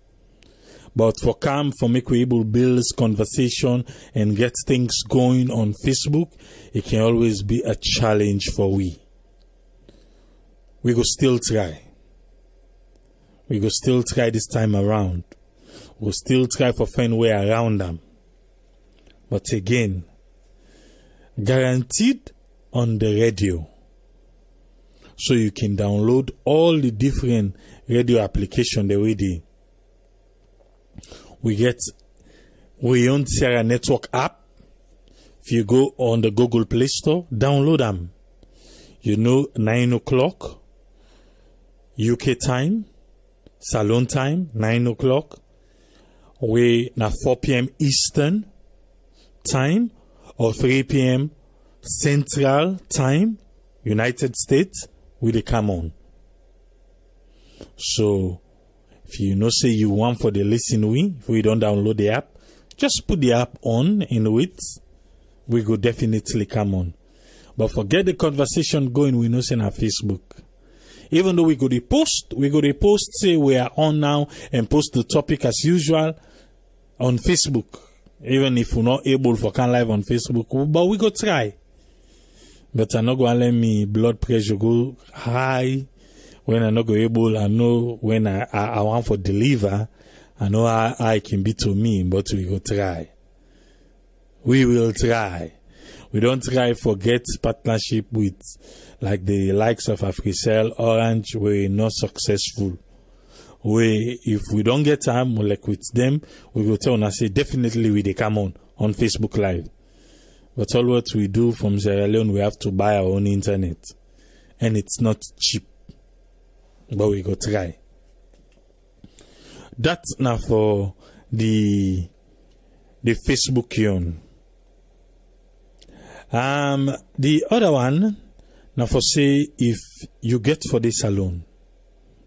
But for come, for make we able build conversation and get things going on Facebook, it can always be a challenge for we. We go still try. We go still try this time around. We'll still try for find way around them. But again, guaranteed on the radio. So you can download all the different radio applications the way they. We own Sierra Network app. If you go on the Google Play Store, download them. You know, 9 o'clock UK time, Salon time, 9 o'clock. We na 4 p.m. Eastern time or 3 p.m. Central time, United States, we they come on. So if you know say you want for the listen if we don't download the app, just put the app on in it, we go definitely come on. But forget the conversation going, we know say on Facebook. Even though we go to post, say we are on now and post the topic as usual on Facebook. Even if we're not able for can live on Facebook, but we go try. But I'm not going to let me blood pressure go high when I'm not go able. I know when I want for deliver, I know how I can be to me, but we go try. We will try. We don't try forget partnership with like the likes of Africell, Orange. We're not successful. If we don't get time, like with them, we will tell and I say definitely we they come on Facebook Live. But all what we do from Sierra Leone, we have to buy our own internet, and it's not cheap. But we go try. That's now for the Facebook yon. The other one now for say if you get for this salon.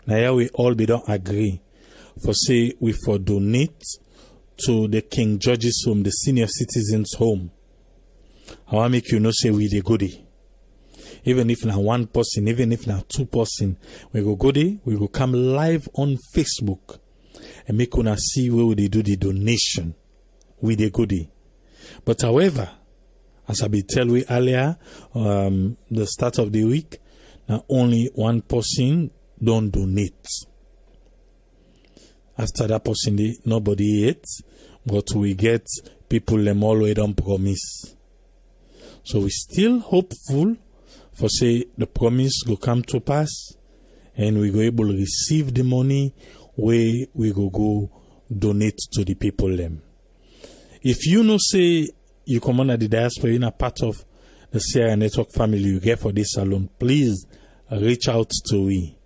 Now here we all be don't agree for say we for donate to the King George's home, the senior citizens home. I want make you know say we the goodie. Even if now one person, even if now two person, we go goodie, we will come live on Facebook and make una see where they do the donation with the goodie. But however, as I be tell we earlier, the start of the week, now only one person don't donate. After that person, nobody yet, but we get people them always don't promise. So we still hopeful for say the promise will come to pass and we go able to receive the money where we go donate to the people them. If you know say you come under the diaspora, you're not part of the Sierra Network family you get for this salon, please reach out to we.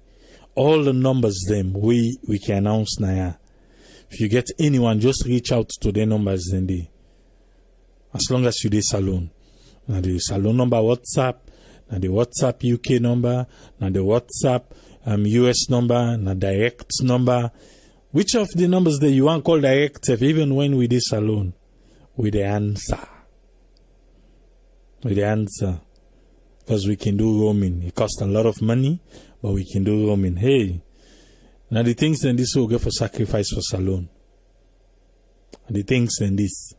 All the numbers them we can announce now. If you get anyone, just reach out to the numbers then they. As long as you do salon. Now the salon number WhatsApp, now the WhatsApp UK number, now the WhatsApp US number, now direct number. Which of the numbers that you want call direct, even when we do salon, with the answer. With the answer. Because we can do roaming. It costs a lot of money, but we can do roaming. Hey, now the things then this will go for sacrifice for salon. The things then this.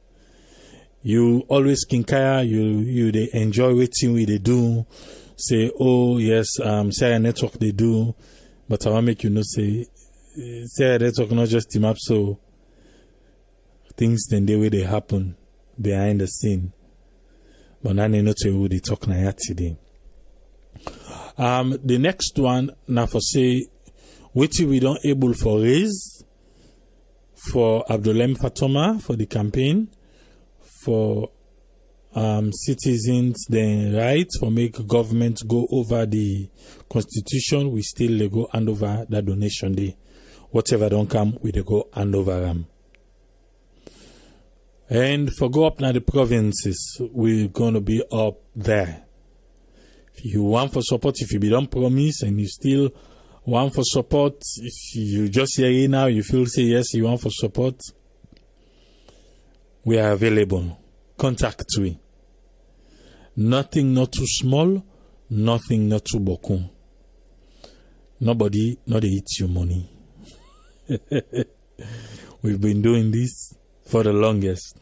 You always kinkaya, you they enjoy waiting we they do. Say, oh yes, Sierra Network they do. But I want to make you know say Sierra Network not just team up, so things then the way they happen behind the scene. But now they know who they talk now today. The next one now for say which we don't able for raise for Abdulhem Fatoma for the campaign for citizens then right for make government go over the constitution, we still go hand over that donation day. Whatever don't come, we go hand over them. And for go up now the provinces, we're going to be up there. If you want for support, if you be don't promise and you still want for support, if you just hear it now, you feel say yes, you want for support, we are available. Contact we. Nothing not too small, nothing not too boku. Nobody not eat your money. We've been doing this for the longest.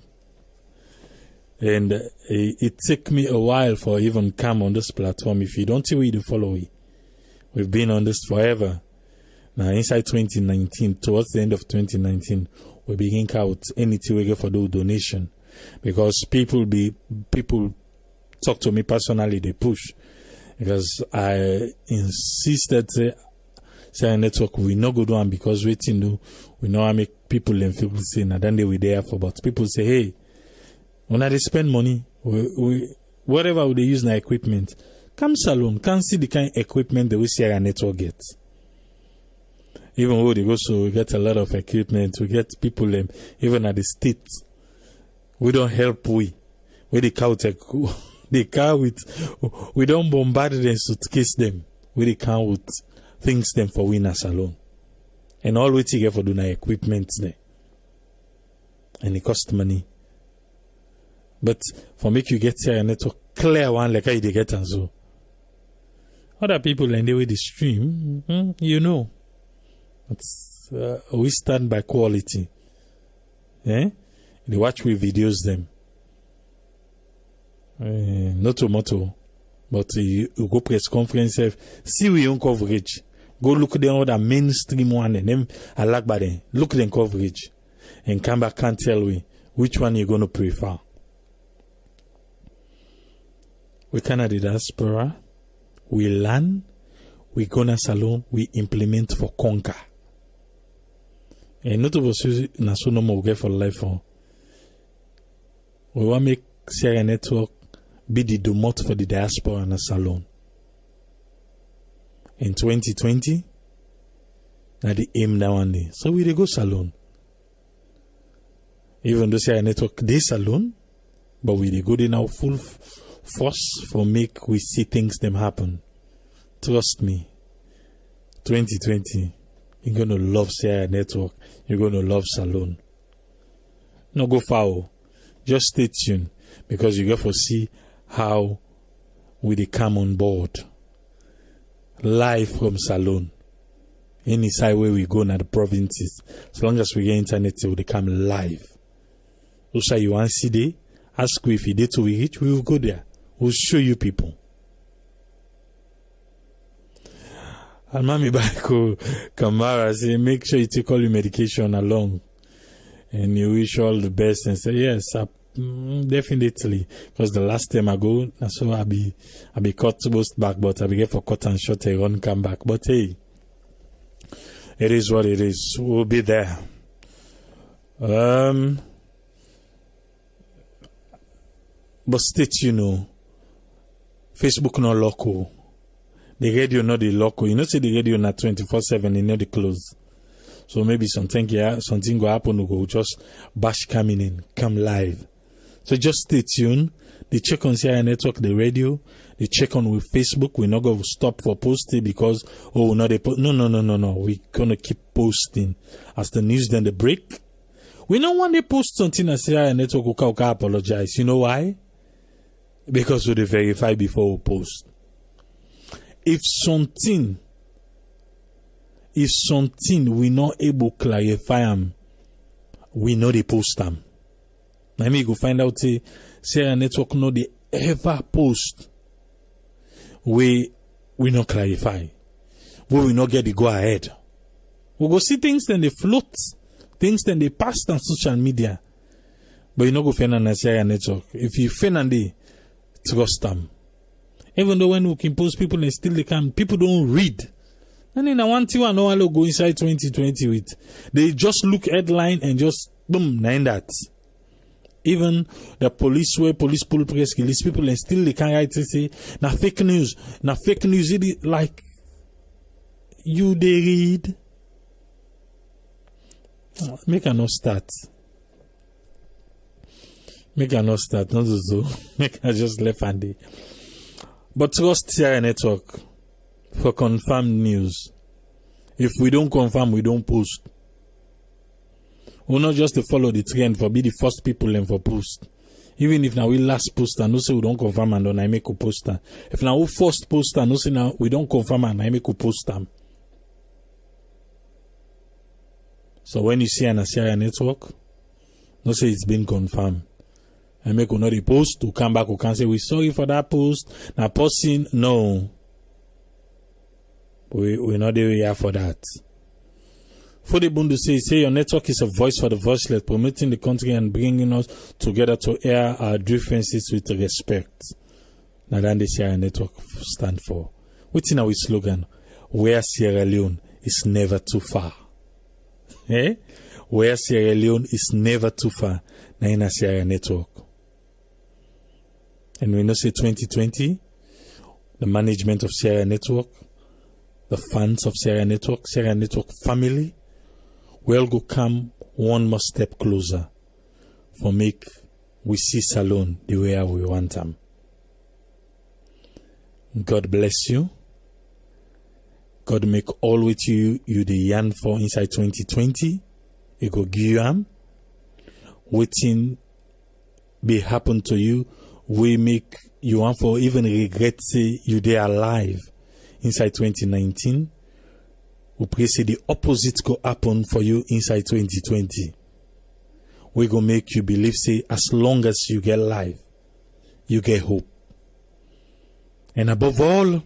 And it took me a while for even come on this platform. If you don't see we follow it. We've been on this forever. Now inside 2019, towards the end of 2019, we begin out anything we get for the donation. Because people talk to me personally, they push. Because I insisted say network we no go do because waiting do we know I make people them feel say na then they we there for, but people say hey, when they spend money, we whatever they use na equipment, come salon, can see the kind of equipment that we Sierra Network get. Even though they go so we get a lot of equipment, we get people them even at the state. We don't help we the car with we don't bombard them suitcase them. We the car with things them for winner salon. And all we take for doing equipment there. And it cost money. But for make you get here and network clear one like how they get and so. Other people and they with the stream, you know. It's, we stand by quality. Eh? They watch we videos them. Not tomato. But you go press conference, see we own coverage. Go look at the mainstream one and them I like by them. Look at the coverage. And come back and tell we which one you're going to prefer. We can the diaspora. We learn. We go na salon. We implement for conquer. And not of us na so no more get for life for. We want to make Sierra Network be the domot for the diaspora and a salon. In 2020, now the aim now one day. So we go salon. Even though Sierra Network they salon, but we go in our full force for make we see things them happen. Trust me. 2020, you're gonna love Sierra Network. You're gonna love salon. No go foul. Just stay tuned because you got to see how we they come on board live from salon. Any side where we go in the provinces, as long as we get internet, it will come live. Also, you want to see there? Ask if you did to reach, we will go there. We'll show you people. And Mami Bako Kamara say, make sure you take all your medication along. And you wish all the best and say, yes, definitely. Because the last time I go, so I be cut most back, but I be get for cut and short, I run come back. But hey, It is what it is. We'll be there. But stay tuned. Facebook not local. The radio not the local. You know, say the radio not 24/7. You know the close. So maybe something go happen. We go just bash coming in, come live. So just stay tuned. They check on CRI Network, the radio. They check on with Facebook. We're not going to stop for posting because, no, no. We're going to keep posting. As the news then they break. We don't want to post something as CRI Network. We apologize. You know why? Because we verify before we post. If something we not able to clarify them, we know they post them. Let me go find out say CRI Network no they ever post. We not clarify. We will not get the go ahead. We go see things then they float, things then they pass on social media. But you not go find on CRI Network. If you find on they trust them. Even though when we can post people and still they can, people don't read. And then I want to know go inside 2020 with. They just look headline and just boom, nine that. Even the police pull press release people and still they can write to say na fake news. It is like you they read. Make a no start. Not so. Make a just left handy. But trust CRI Network for confirmed news. If we don't confirm, we don't post. We're not just to follow the trend for be the first people and for post. Even if now we last post and no say we don't confirm and I make a poster. If now we first post and no say now we don't confirm and I make a poster. So when you see an CRI Network, no say it's been confirmed. I make another post to come back, we can say we're sorry for that post. Now posting, no. We're not there for that. For the Bundu say your network is a voice for the voiceless, promoting the country and bringing us together to air our differences with respect. Now then the CRI Network stand for. What's in our slogan? Where Sierra Leone is never too far. Eh? Where Sierra Leone is never too far. Now in a CRI Network. And we know say 2020, the management of CRI Network, the fans of CRI Network family, will go come one more step closer for make we see Salone the way we want them. God bless you. God make all with you the yarn for inside 2020. It go give you waiting be happen to you. We make you want for even regret say you they alive inside 2019. We pray say the opposite go happen for you inside 2020. We go make you believe say as long as you get life, you get hope. And above all,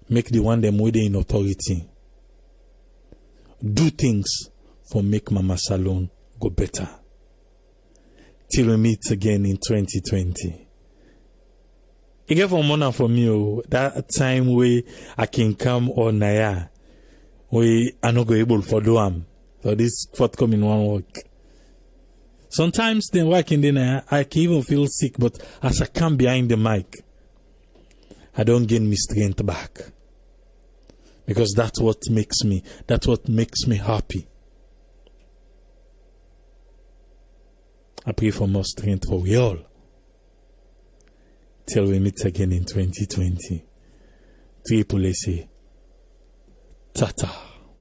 make the one them with in authority. Do things for make Mama Salone go better. Till we meet again in 2020. It gave a moment for me that time where I can come on Naya. We are not able for do am. So this forthcoming one work. Sometimes then working then I can even feel sick, but as I come behind the mic, I don't gain my strength back. Because that's what makes me happy. I pray for more strength for we all. Till we meet again in 2020. Triple A say, Tata.